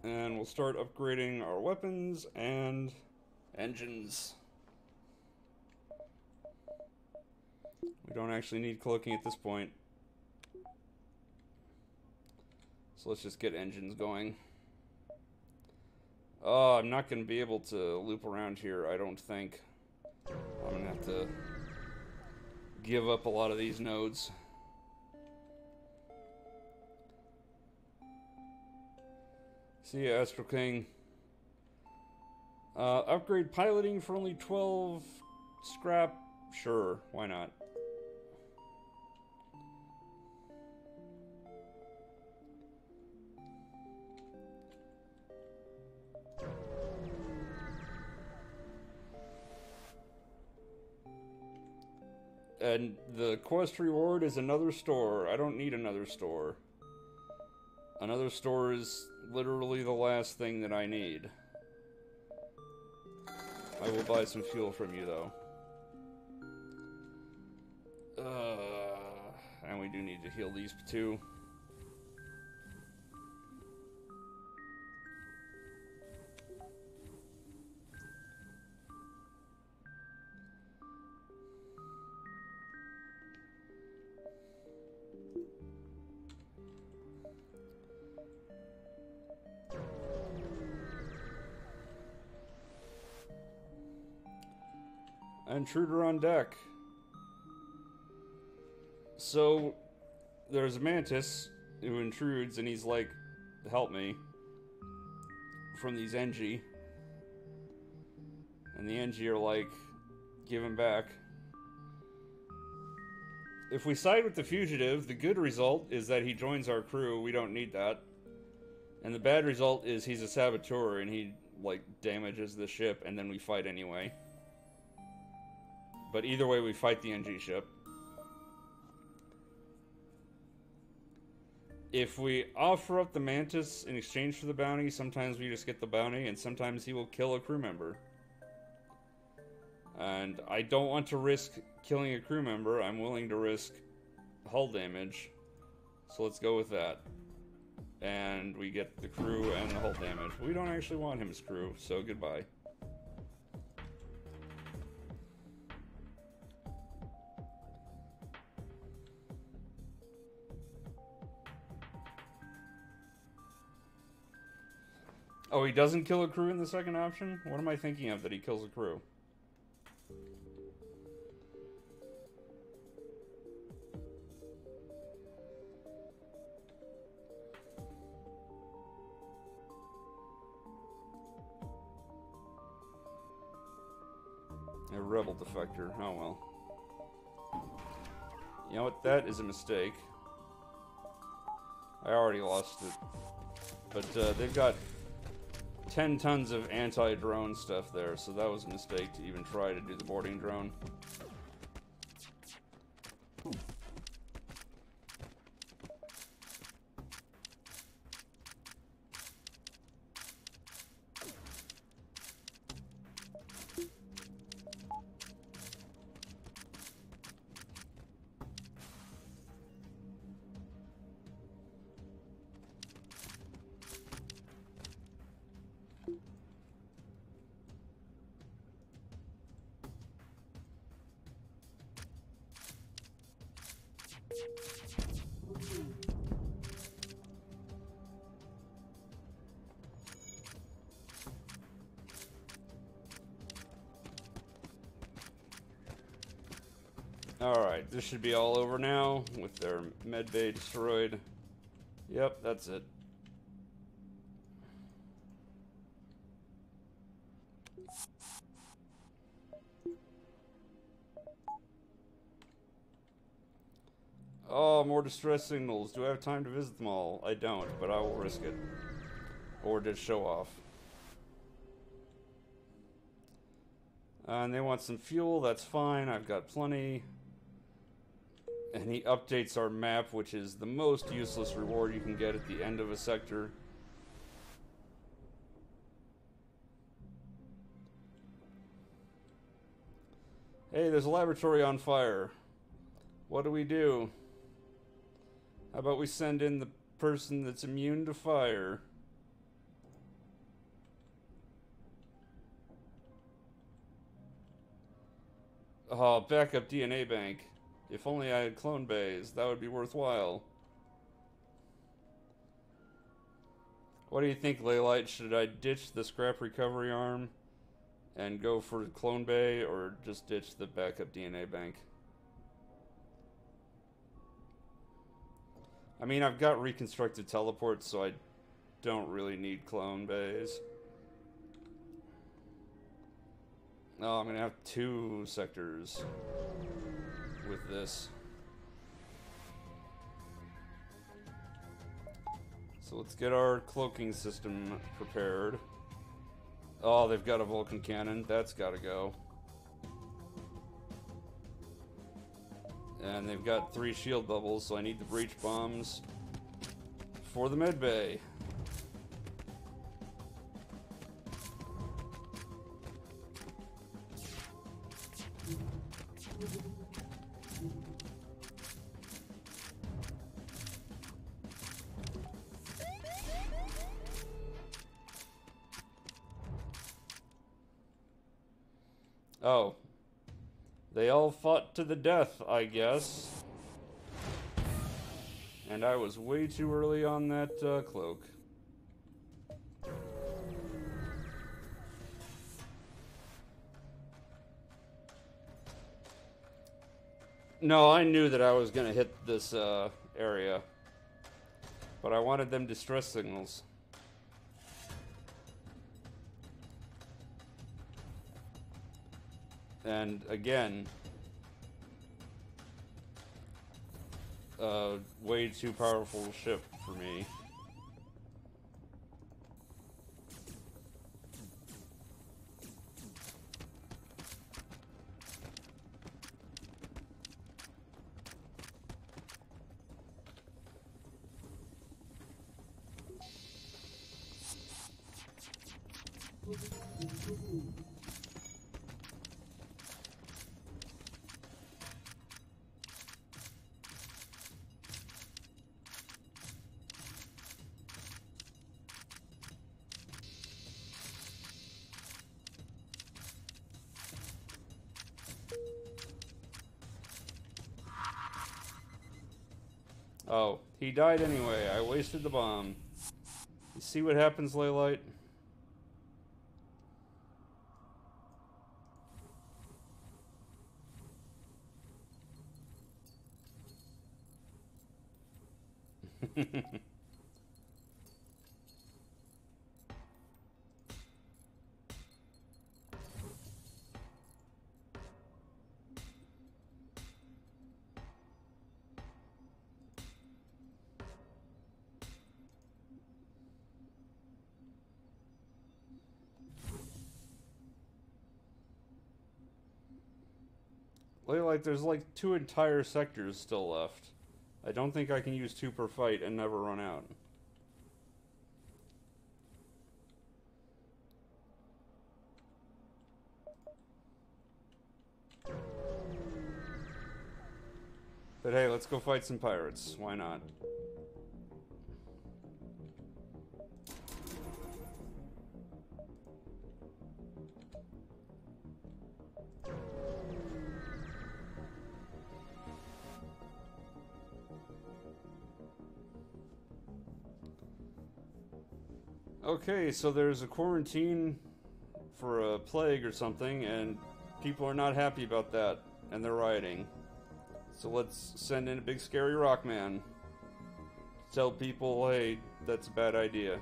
And we'll start upgrading our weapons and engines. We don't actually need cloaking at this point. So let's just get engines going. Oh, I'm not going to be able to loop around here, I don't think. I'm going to have to give up a lot of these nodes. See ya, Astral King. Upgrade piloting for only 12 scrap? Sure, why not? And the quest reward is another store. I don't need another store. Another store is literally the last thing that I need. I will buy some fuel from you, though. And we do need to heal these two. Intruder on deck. So, there's a mantis who intrudes, and he's like, help me, from these NG. And the NG are like, give him back. If we side with the fugitive, the good result is that he joins our crew. We don't need that. And the bad result is he's a saboteur, and he, like, damages the ship, and then we fight anyway. But either way, we fight the NG ship. If we offer up the Mantis in exchange for the bounty, sometimes we just get the bounty, and sometimes he will kill a crew member. And I don't want to risk killing a crew member. I'm willing to risk hull damage. So let's go with that. And we get the crew and the hull damage. We don't actually want him as crew, so goodbye. Oh, he doesn't kill a crew in the second option? What am I thinking of that he kills a crew? A rebel defector. Oh well. You know what? That is a mistake. I already lost it. But they've got 10 tons of anti-drone stuff there, so that was a mistake to even try to do the boarding drone. Alright, this should be all over now with their medbay destroyed. Yep, that's it. Oh, more distress signals. Do I have time to visit them all? I don't, but I will risk it. Or just show off. And they want some fuel, that's fine. I've got plenty. And he updates our map, which is the most useless reward you can get at the end of a sector. Hey, there's a laboratory on fire. What do we do? How about we send in the person that's immune to fire? Oh, backup DNA bank. If only I had clone bays, that would be worthwhile. What do you think, Leylight? Should I ditch the scrap recovery arm and go for clone bay, or just ditch the backup DNA bank? I mean, I've got reconstructed teleports, so I don't really need clone bays. Oh, I'm gonna have 2 sectors with this. So let's get our cloaking system prepared. Oh, they've got a Vulcan cannon. That's gotta go. And they've got 3 shield bubbles, so I need the breach bombs for the med bay. Oh. They all fought to the death, I guess. And I was way too early on that cloak. No, I knew that I was going to hit this area. But I wanted them distress signals. And again, way too powerful ship for me. Oh, he died anyway. I wasted the bomb. You see what happens, Leylight? Like, there's like 2 entire sectors still left. I don't think I can use 2 per fight and never run out. But hey, let's go fight some pirates. Why not? Okay, so there's a quarantine for a plague or something, and people are not happy about that, and they're rioting. So let's send in a big scary rock man. Tell people, hey, that's a bad idea,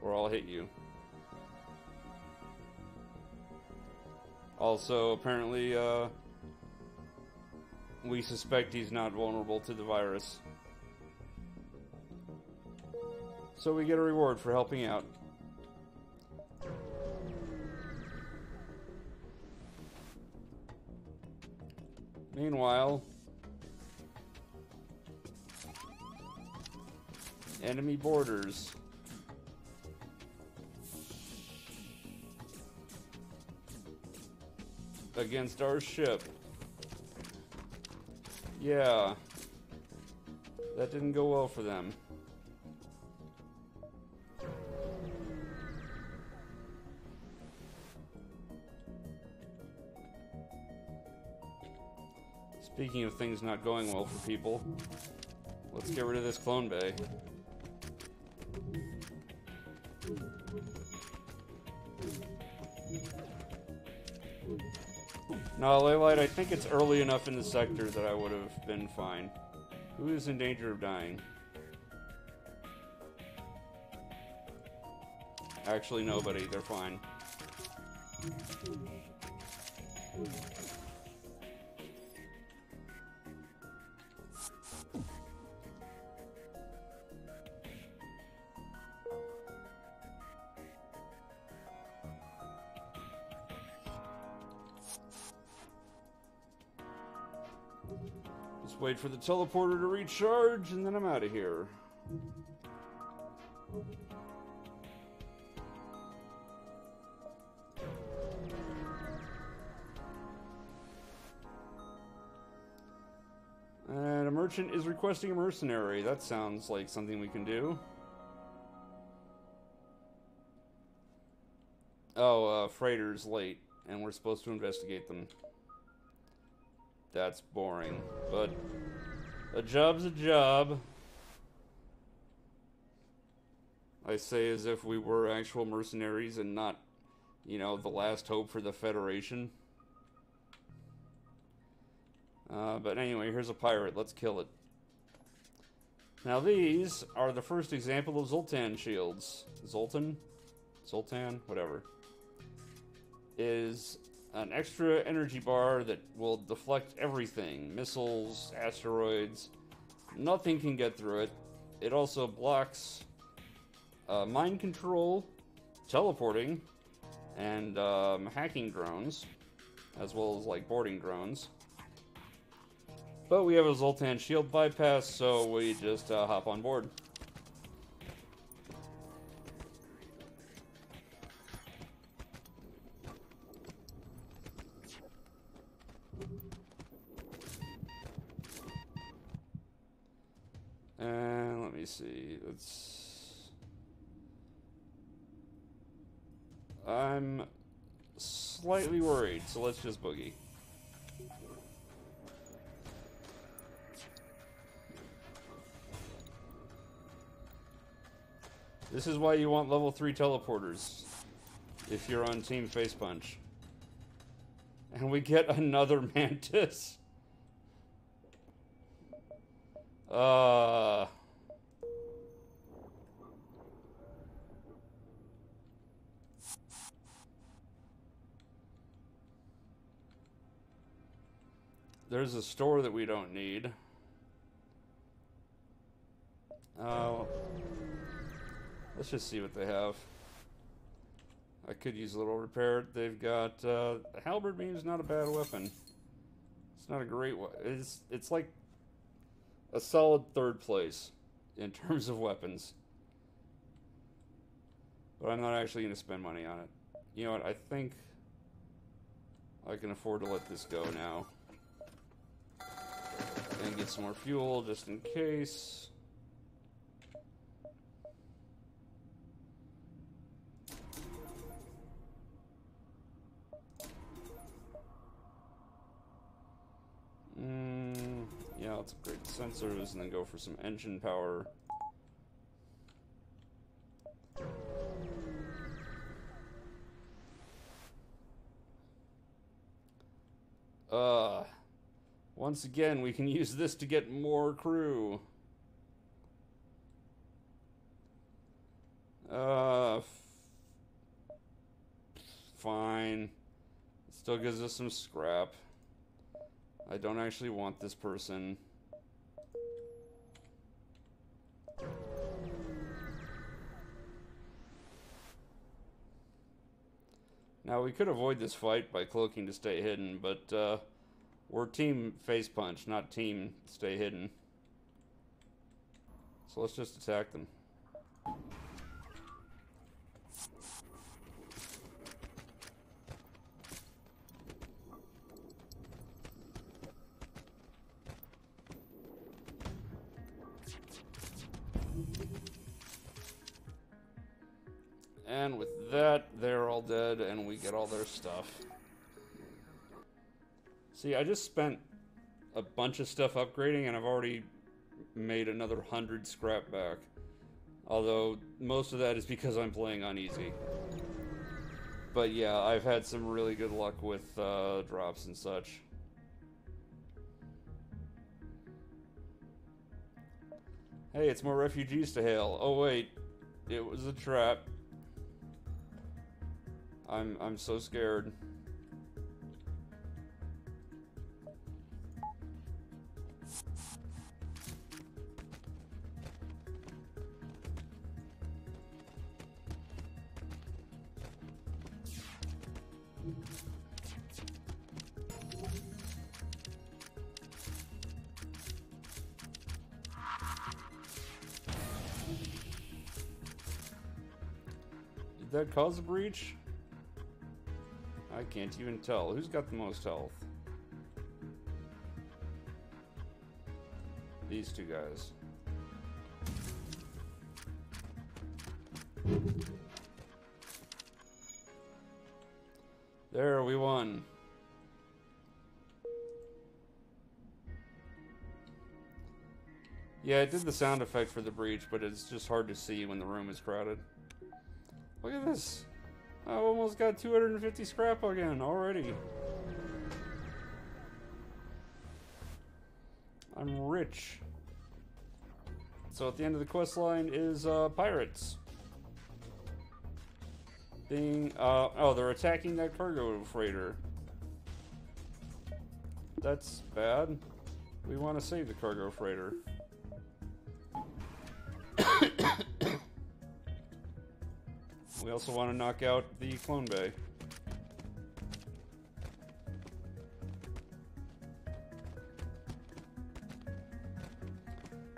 or I'll hit you. Also, apparently, we suspect he's not vulnerable to the virus. So we get a reward for helping out. Meanwhile, enemy borders. against our ship. Yeah. That didn't go well for them. Speaking of things not going well for people, let's get rid of this clone bay. No, Leylite, I think it's early enough in the sector that I would have been fine. Who is in danger of dying? Actually, nobody. They're fine. Wait for the teleporter to recharge, and then I'm out of here. And a merchant is requesting a mercenary. That sounds like something we can do. Oh, freighter's late, and we're supposed to investigate them. That's boring, but a job's a job. I say as if we were actual mercenaries and not, you know, the last hope for the Federation. But anyway, here's a pirate. Let's kill it. Now these are the first example of Zoltan shields. Zoltan? Whatever. Is an extra energy bar that will deflect everything. Missiles, asteroids. Nothing can get through it. It also blocks mind control, teleporting, and hacking drones, as well as like boarding drones. But we have a Zoltan shield bypass, so we just hop on board. And let me see. I'm slightly worried, so let's just boogie. This is why you want level 3 teleporters if you're on Team Facepunch. And we get another mantis. There's a store that we don't need. Let's just see what they have. I could use a little repair. They've got halberd beam's not a bad weapon. It's not a great one. It's like a solid third place in terms of weapons. But I'm not actually going to spend money on it. You know what? I think I can afford to let this go now. And get some more fuel just in case. Yeah, let's upgrade the sensors and then go for some engine power. Once again, we can use this to get more crew. Fine. It still gives us some scrap. I don't actually want this person. Now, we could avoid this fight by cloaking to stay hidden, but we're Team Facepunch, not Team Stay Hidden. So let's just attack them. And with that, they're all dead, and we get all their stuff. See, I just spent a bunch of stuff upgrading, and I've already made another 100 scrap back. Although, most of that is because I'm playing on easy. But yeah, I've had some really good luck with drops and such. Hey, it's more refugees to hail. Oh wait, it was a trap. I'm so scared. Did that cause a breach? I can't even tell. Who's got the most health? These two guys. There, we won. Yeah, it did the sound effect for the breach, but it's just hard to see when the room is crowded. Look at this. I almost got 250 scrap again already. I'm rich. So at the end of the quest line is pirates. Oh, they're attacking that cargo freighter. That's bad. We want to save the cargo freighter. We also want to knock out the clone bay.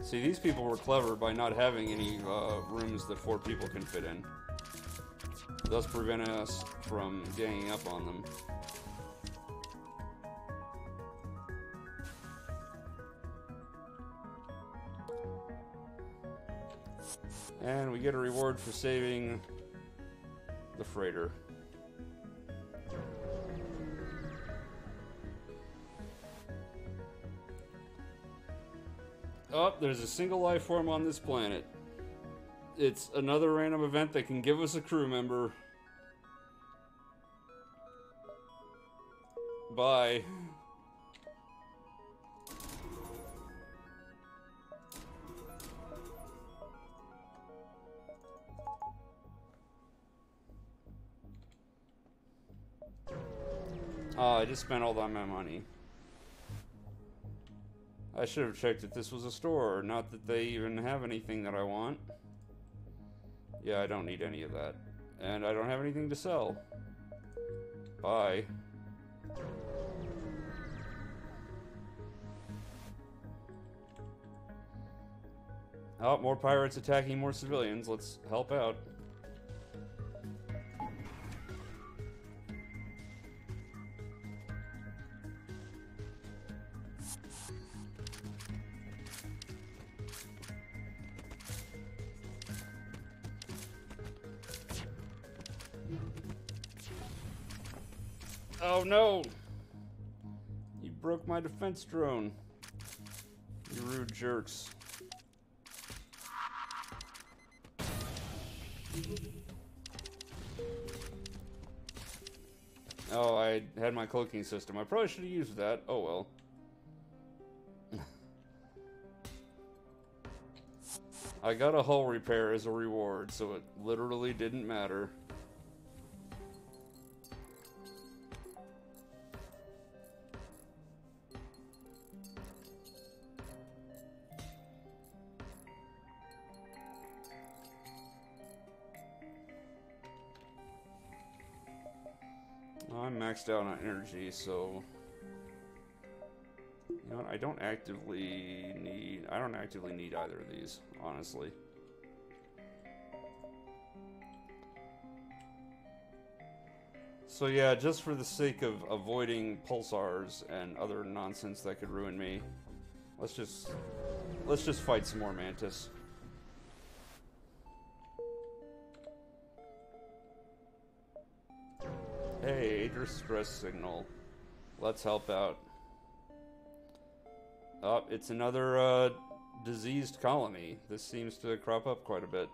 See, these people were clever by not having any rooms that 4 people can fit in, thus preventing us from ganging up on them. And we get a reward for saving the freighter. Oh, there's a single life form on this planet. It's another random event that can give us a crew member. Bye. Oh, I just spent all my money. I should have checked if this was a store, not that they even have anything that I want. Yeah, I don't need any of that. And I don't have anything to sell. Bye. Oh, more pirates attacking more civilians. Let's help out. Oh no! You broke my defense drone. You rude jerks. Oh, I had my cloaking system. I probably should have used that. Oh well. I got a hull repair as a reward, so it literally didn't matter. I'm maxed out on energy, so you know what? I don't actively need either of these, honestly. So yeah, just for the sake of avoiding pulsars and other nonsense that could ruin me, let's just fight some more Mantis. Hey, distress signal. Let's help out. Oh, it's another diseased colony. This seems to crop up quite a bit.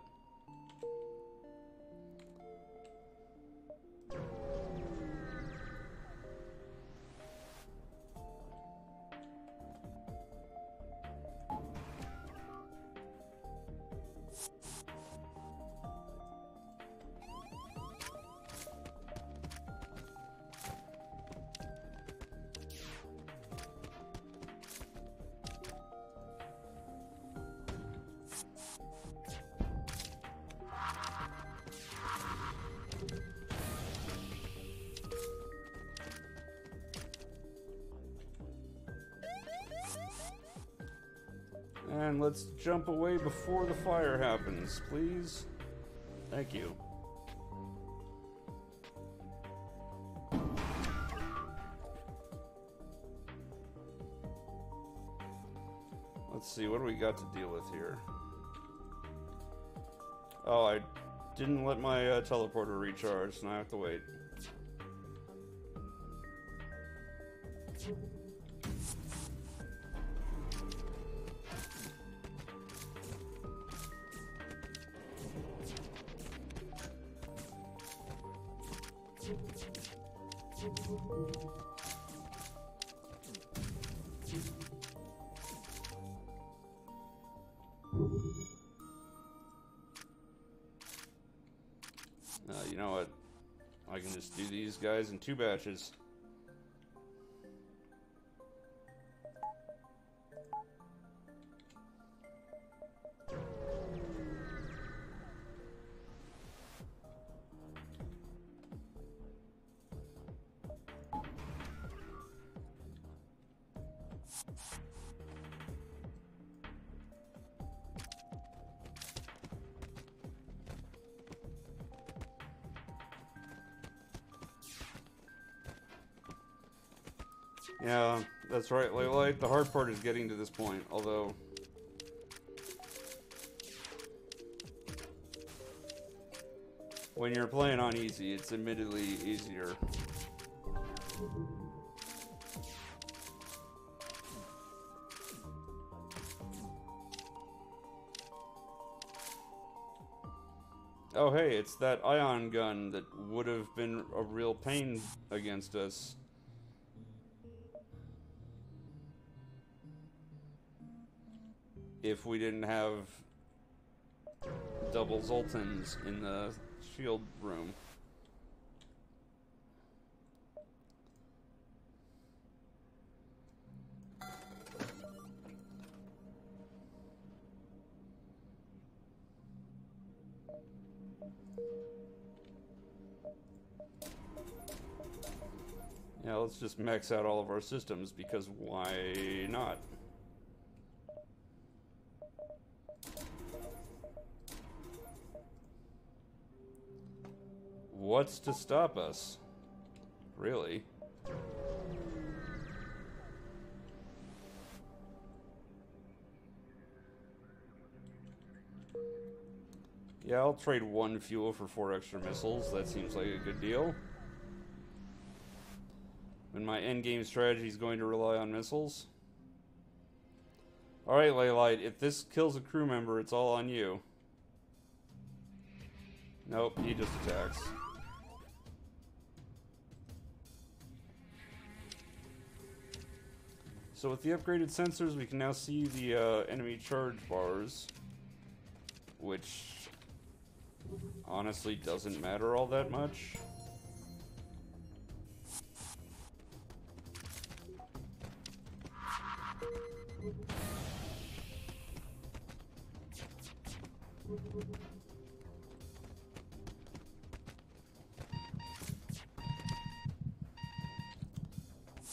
And let's jump away before the fire happens, please. Thank you. Let's see, what do we got to deal with here? Oh, I didn't let my teleporter recharge, so now I have to wait. You know what? I can just do these guys in 2 batches. Yeah, that's right, Laylight. The hard part is getting to this point, although... when you're playing on easy, it's admittedly easier. Oh hey, it's that ion gun that would have been a real pain against us. If we didn't have double Zoltans in the shield room. Yeah, let's just max out all of our systems, because why not? What's to stop us? Really? Yeah, I'll trade 1 fuel for 4 extra missiles. That seems like a good deal. When my endgame strategy is going to rely on missiles. Alright, Laylight, if this kills a crew member, it's all on you. Nope, he just attacks. So with the upgraded sensors, we can now see the enemy charge bars, which honestly doesn't matter all that much.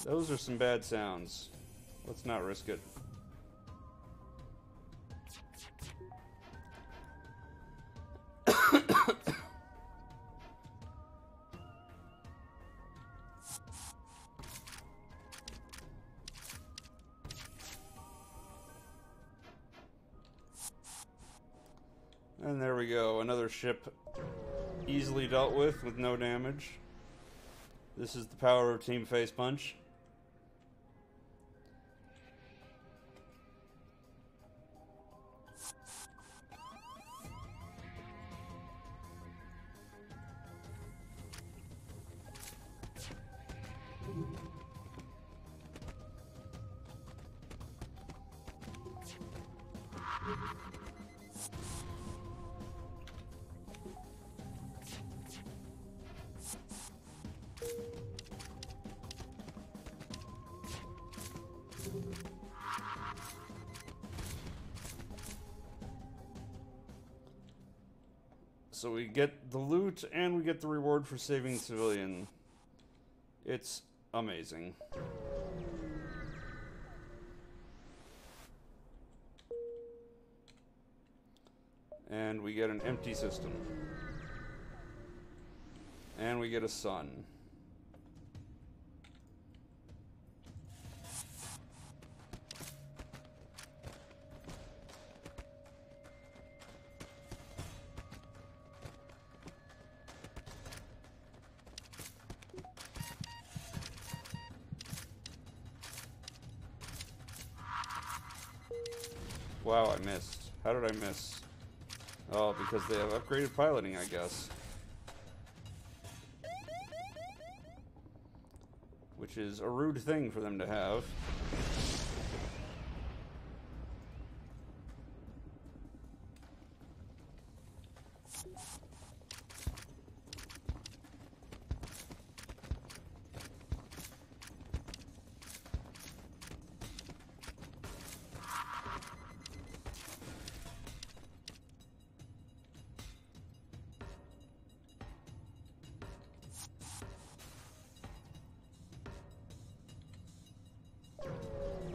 Those are some bad sounds. Let's not risk it. And there we go, another ship easily dealt with no damage. This is the power of Team Facepunch. So we get the loot and we get the reward for saving civilian. It's amazing. And we get an empty system. And we get a sun. Wow, I missed. How did I miss? Oh, because they have upgraded piloting, I guess. Which is a rude thing for them to have.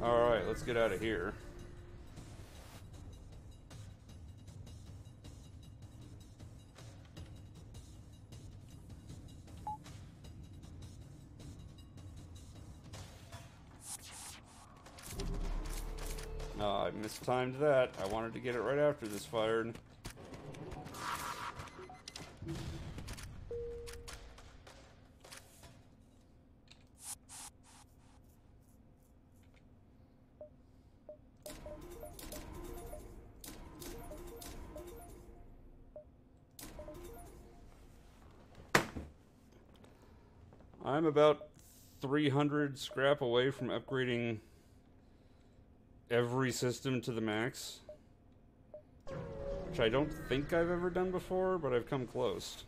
Alright, let's get out of here. Oh, I mistimed that. I wanted to get it right after this fired. I'm about 300 scrap away from upgrading every system to the max, which I don't think I've ever done before, but I've come close.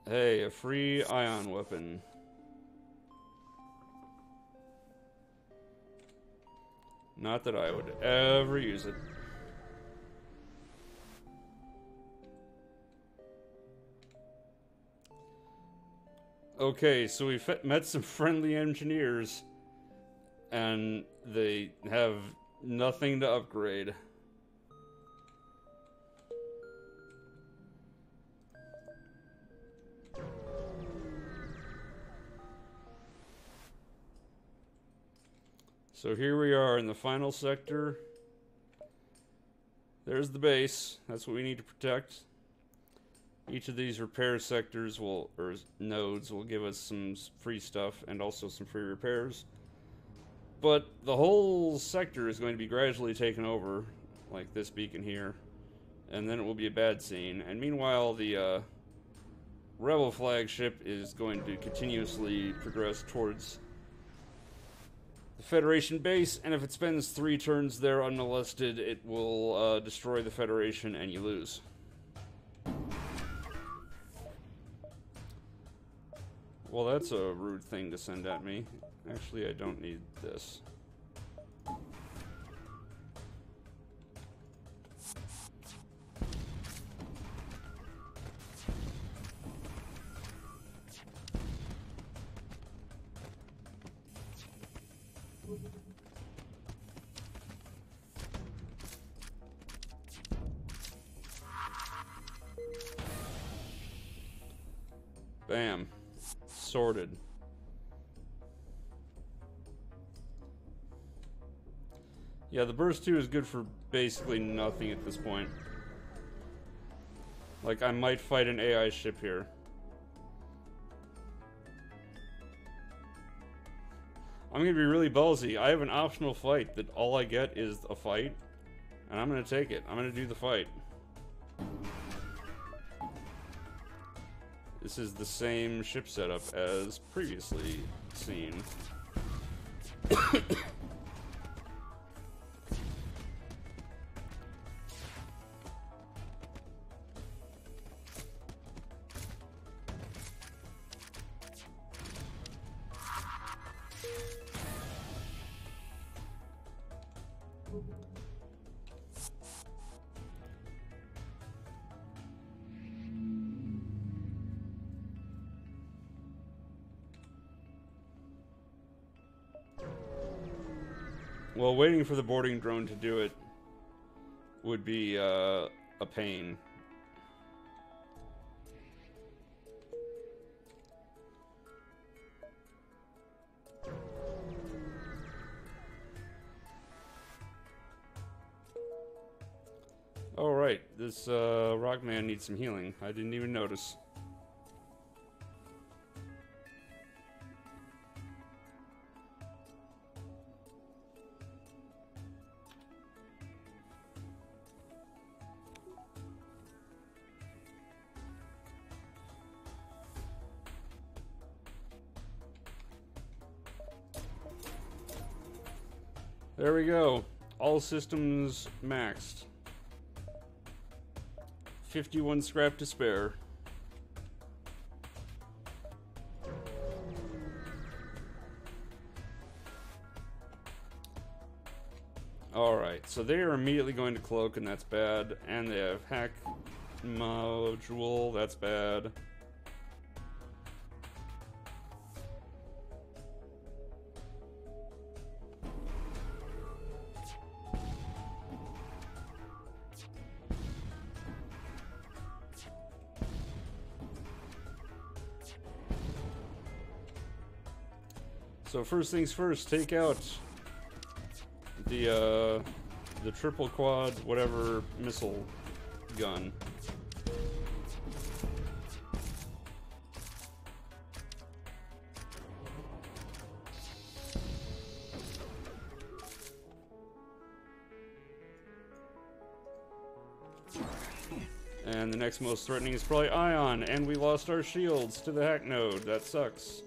Hey, a free ion weapon. Not that I would ever use it. Okay, so we met some friendly engineers, and they have nothing to upgrade. So here we are in the final sector. There's the base. That's what we need to protect. Each of these repair sectors or nodes will give us some free stuff and also some free repairs. But the whole sector is going to be gradually taken over, like this beacon here. And then it will be a bad scene. And meanwhile, the Rebel flagship is going to continuously progress towards the Federation base, and if it spends 3 turns there unmolested, it will destroy the Federation and you lose. Well, that's a rude thing to send at me. Actually, I don't need this. Bam. Sorted. Yeah, the burst 2 is good for basically nothing at this point. Like, I might fight an AI ship here. I'm gonna be really ballsy. I have an optional fight that all I get is a fight, and I'm gonna take it. I'm gonna do the fight. This is the same ship setup as previously seen. Well, waiting for the boarding drone to do it would be a pain. Oh, right. This rock man needs some healing. I didn't even notice. There we go. All systems maxed. 51 scrap to spare. Alright, so they are immediately going to cloak, and that's bad. And they have hack module, that's bad. So first things first, take out the triple quad whatever missile gun. And the next most threatening is probably Ion, and we lost our shields to the hack node. That sucks.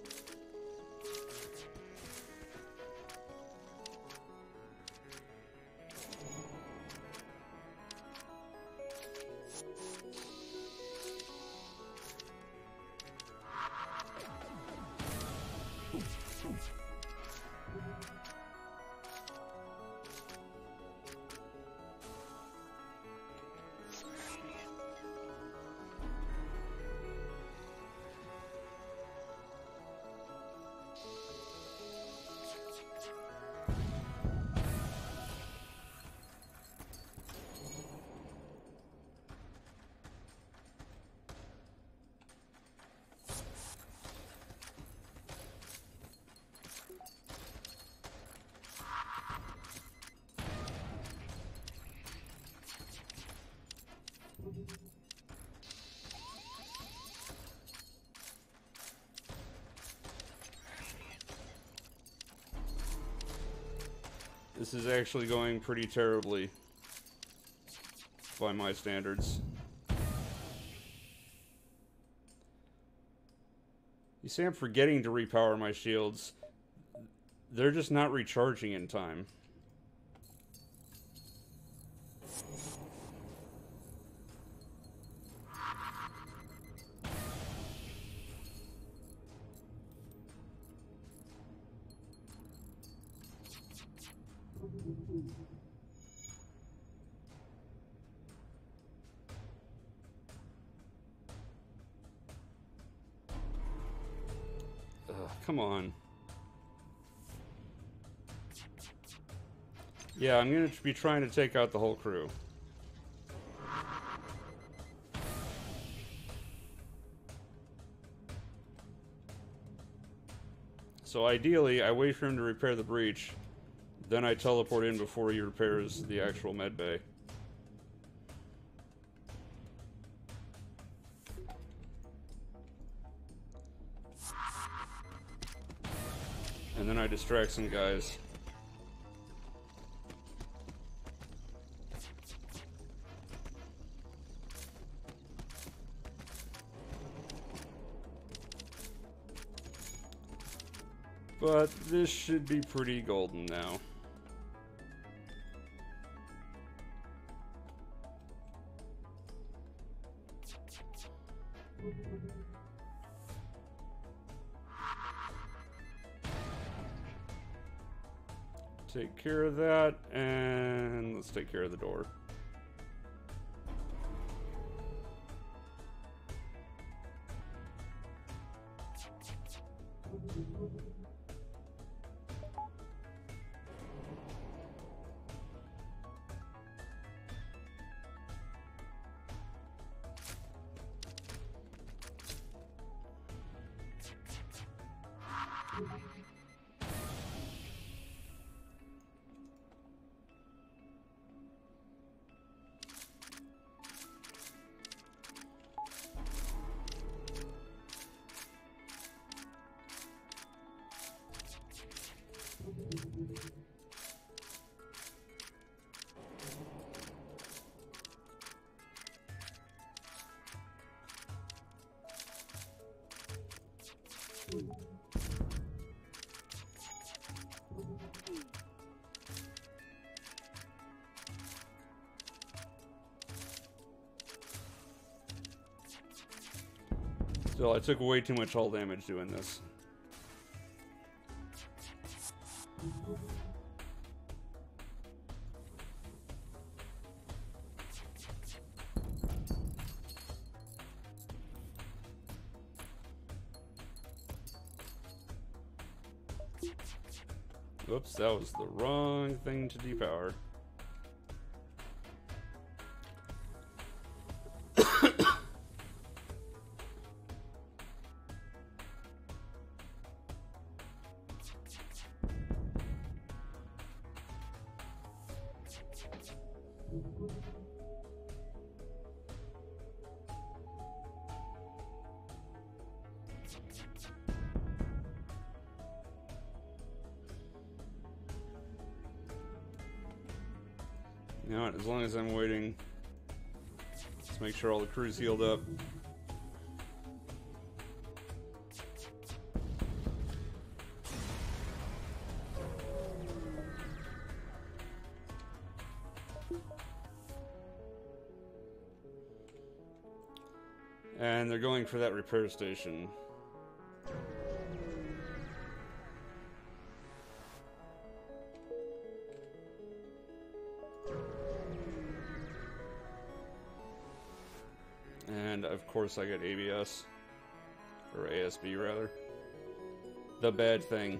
This is actually going pretty terribly by my standards. You see, I'm forgetting to repower my shields. They're just not recharging in time. Come on. Yeah, I'm going to be trying to take out the whole crew. So ideally, I wait for him to repair the breach, then I teleport in before he repairs the actual med bay. And then I distract some guys. But this should be pretty golden now. Take care of that, and let's take care of the door. Still, I took way too much hull damage doing this. Whoops, that was the wrong thing to depower. You know what, as long as I'm waiting, let's make sure all the crew's healed up. And they're going for that repair station. And of course I get ABS. Or ASB rather. The bad thing.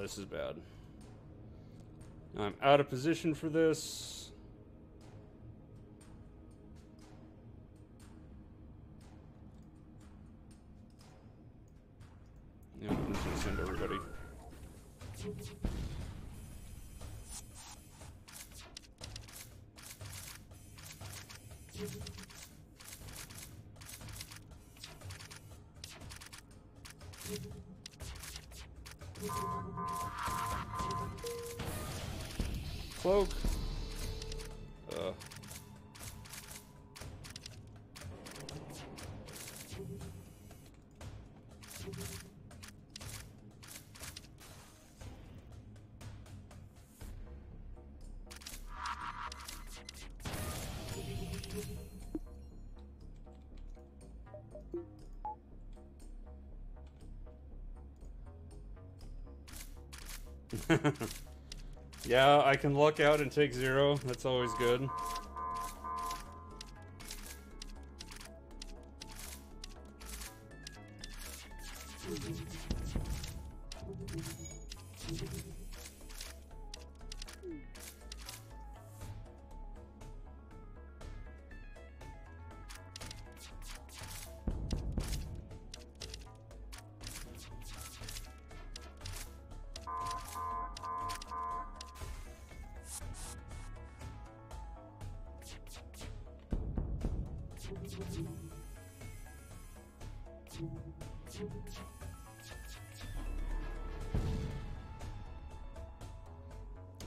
This is bad. I'm out of position for this. cloak. Yeah, I can luck out and take 0. That's always good.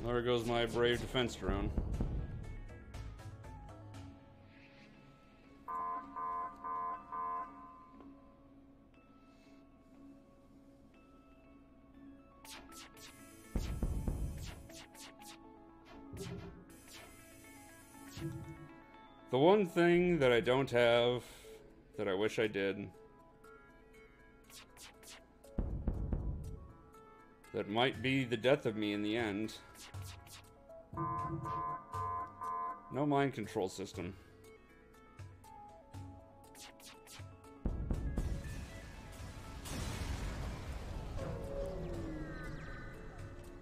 There goes my brave defense drone. The one thing that I don't have that I wish I did, that might be the death of me in the end. No mind control system.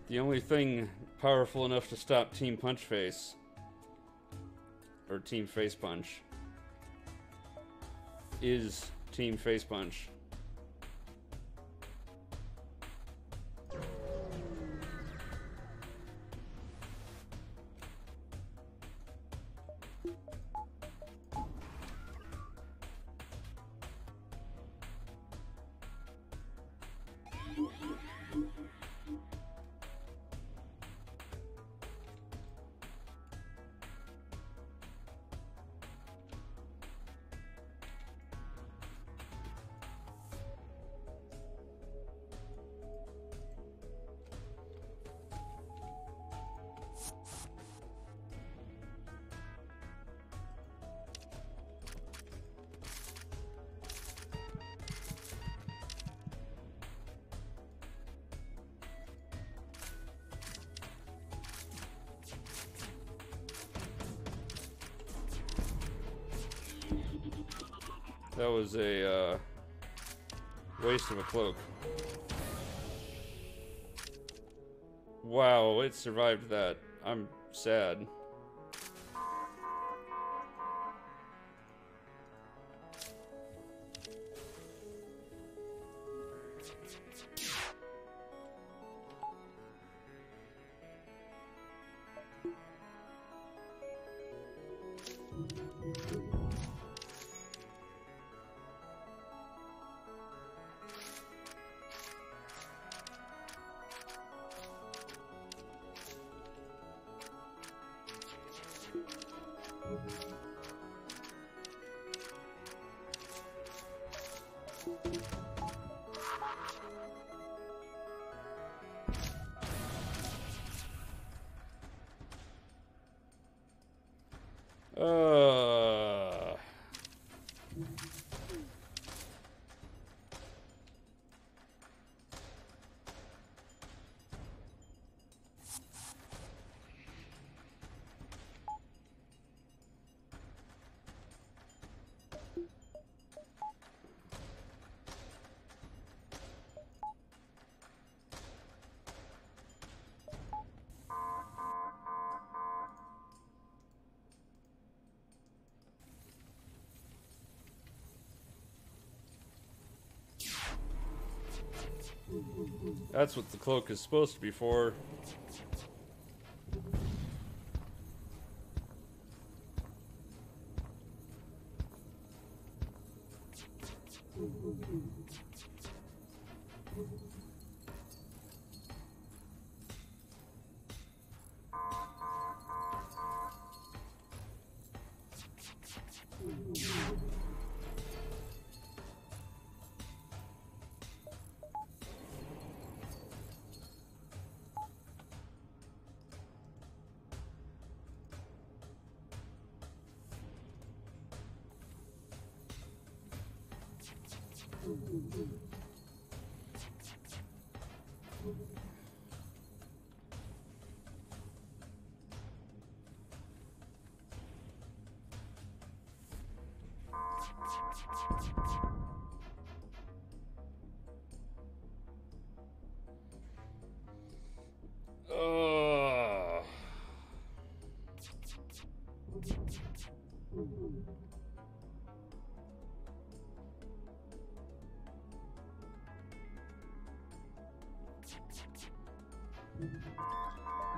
The only thing powerful enough to stop Team Punch Face, or Team Facepunch, is Team Facepunch. That was a waste of a cloak. Wow, it survived that. I'm sad. That's what the cloak is supposed to be for.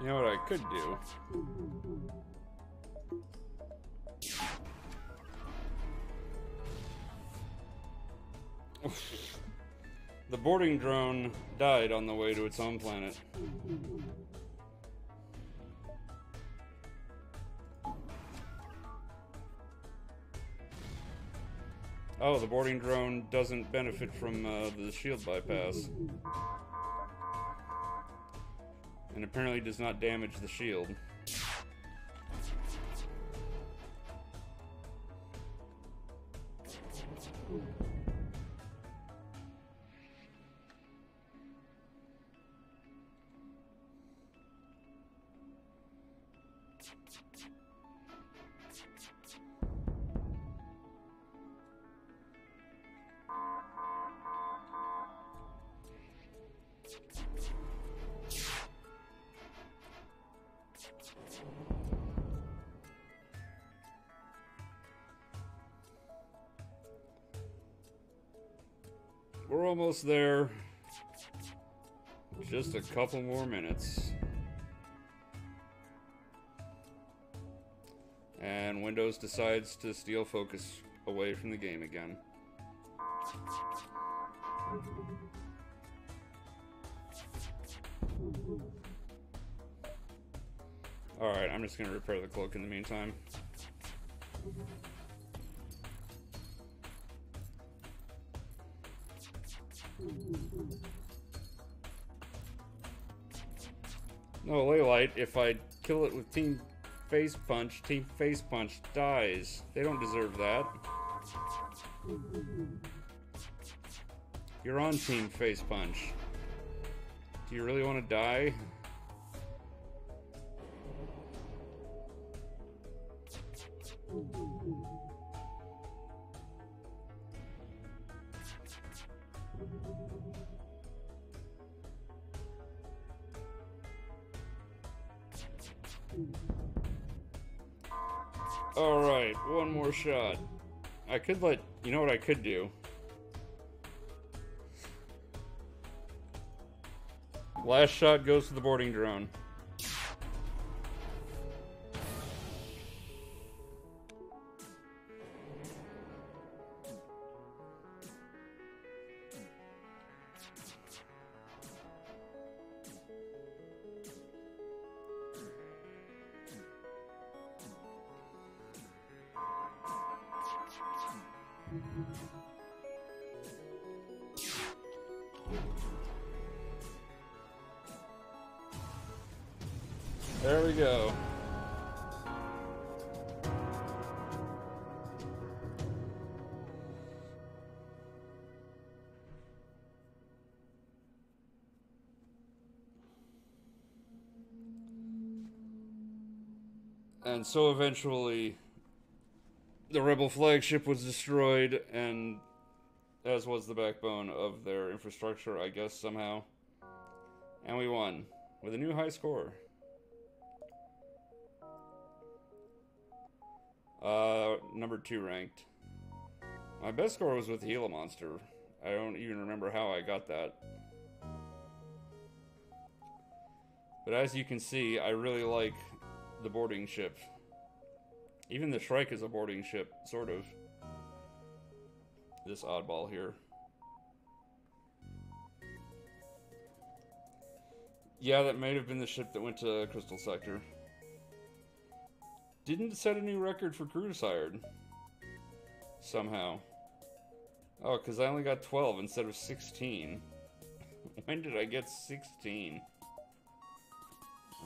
You know what I could do? The boarding drone died on the way to its home planet. Oh, the boarding drone doesn't benefit from the shield bypass. And apparently does not damage the shield. We're almost there. Just a couple more minutes. And Windows decides to steal focus away from the game again. Alright, I'm just gonna repair the cloak in the meantime. No, Leylight, if I kill it with Team Facepunch, Team Facepunch dies. They don't deserve that. You're on Team Facepunch. Do you really want to die? Alright, one more shot. I could let... You know what I could do? Last shot goes to the boarding drone. There we go. And so eventually the Rebel flagship was destroyed, and as was the backbone of their infrastructure, I guess, somehow. And we won with a new high score. Number 2 ranked. My best score was with the Gila Monster. I don't even remember how I got that. But as you can see, I really like the boarding ship. Even the Shrike is a boarding ship, sort of. This oddball here. Yeah, that might have been the ship that went to Crystal Sector. Didn't set a new record for crews hired. Somehow. Oh, because I only got 12 instead of 16. When did I get 16?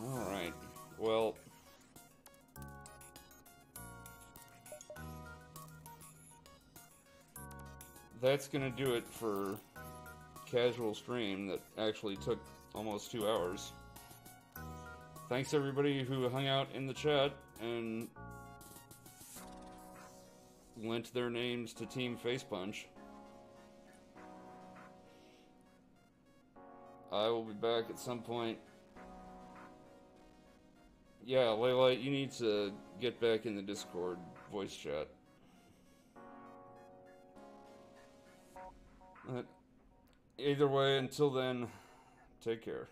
Alright. Well... that's gonna do it for casual stream that actually took almost 2 hours. Thanks everybody who hung out in the chat and lent their names to Team Facepunch. I will be back at some point. Yeah, Layla, you need to get back in the Discord voice chat. Either way, until then, take care.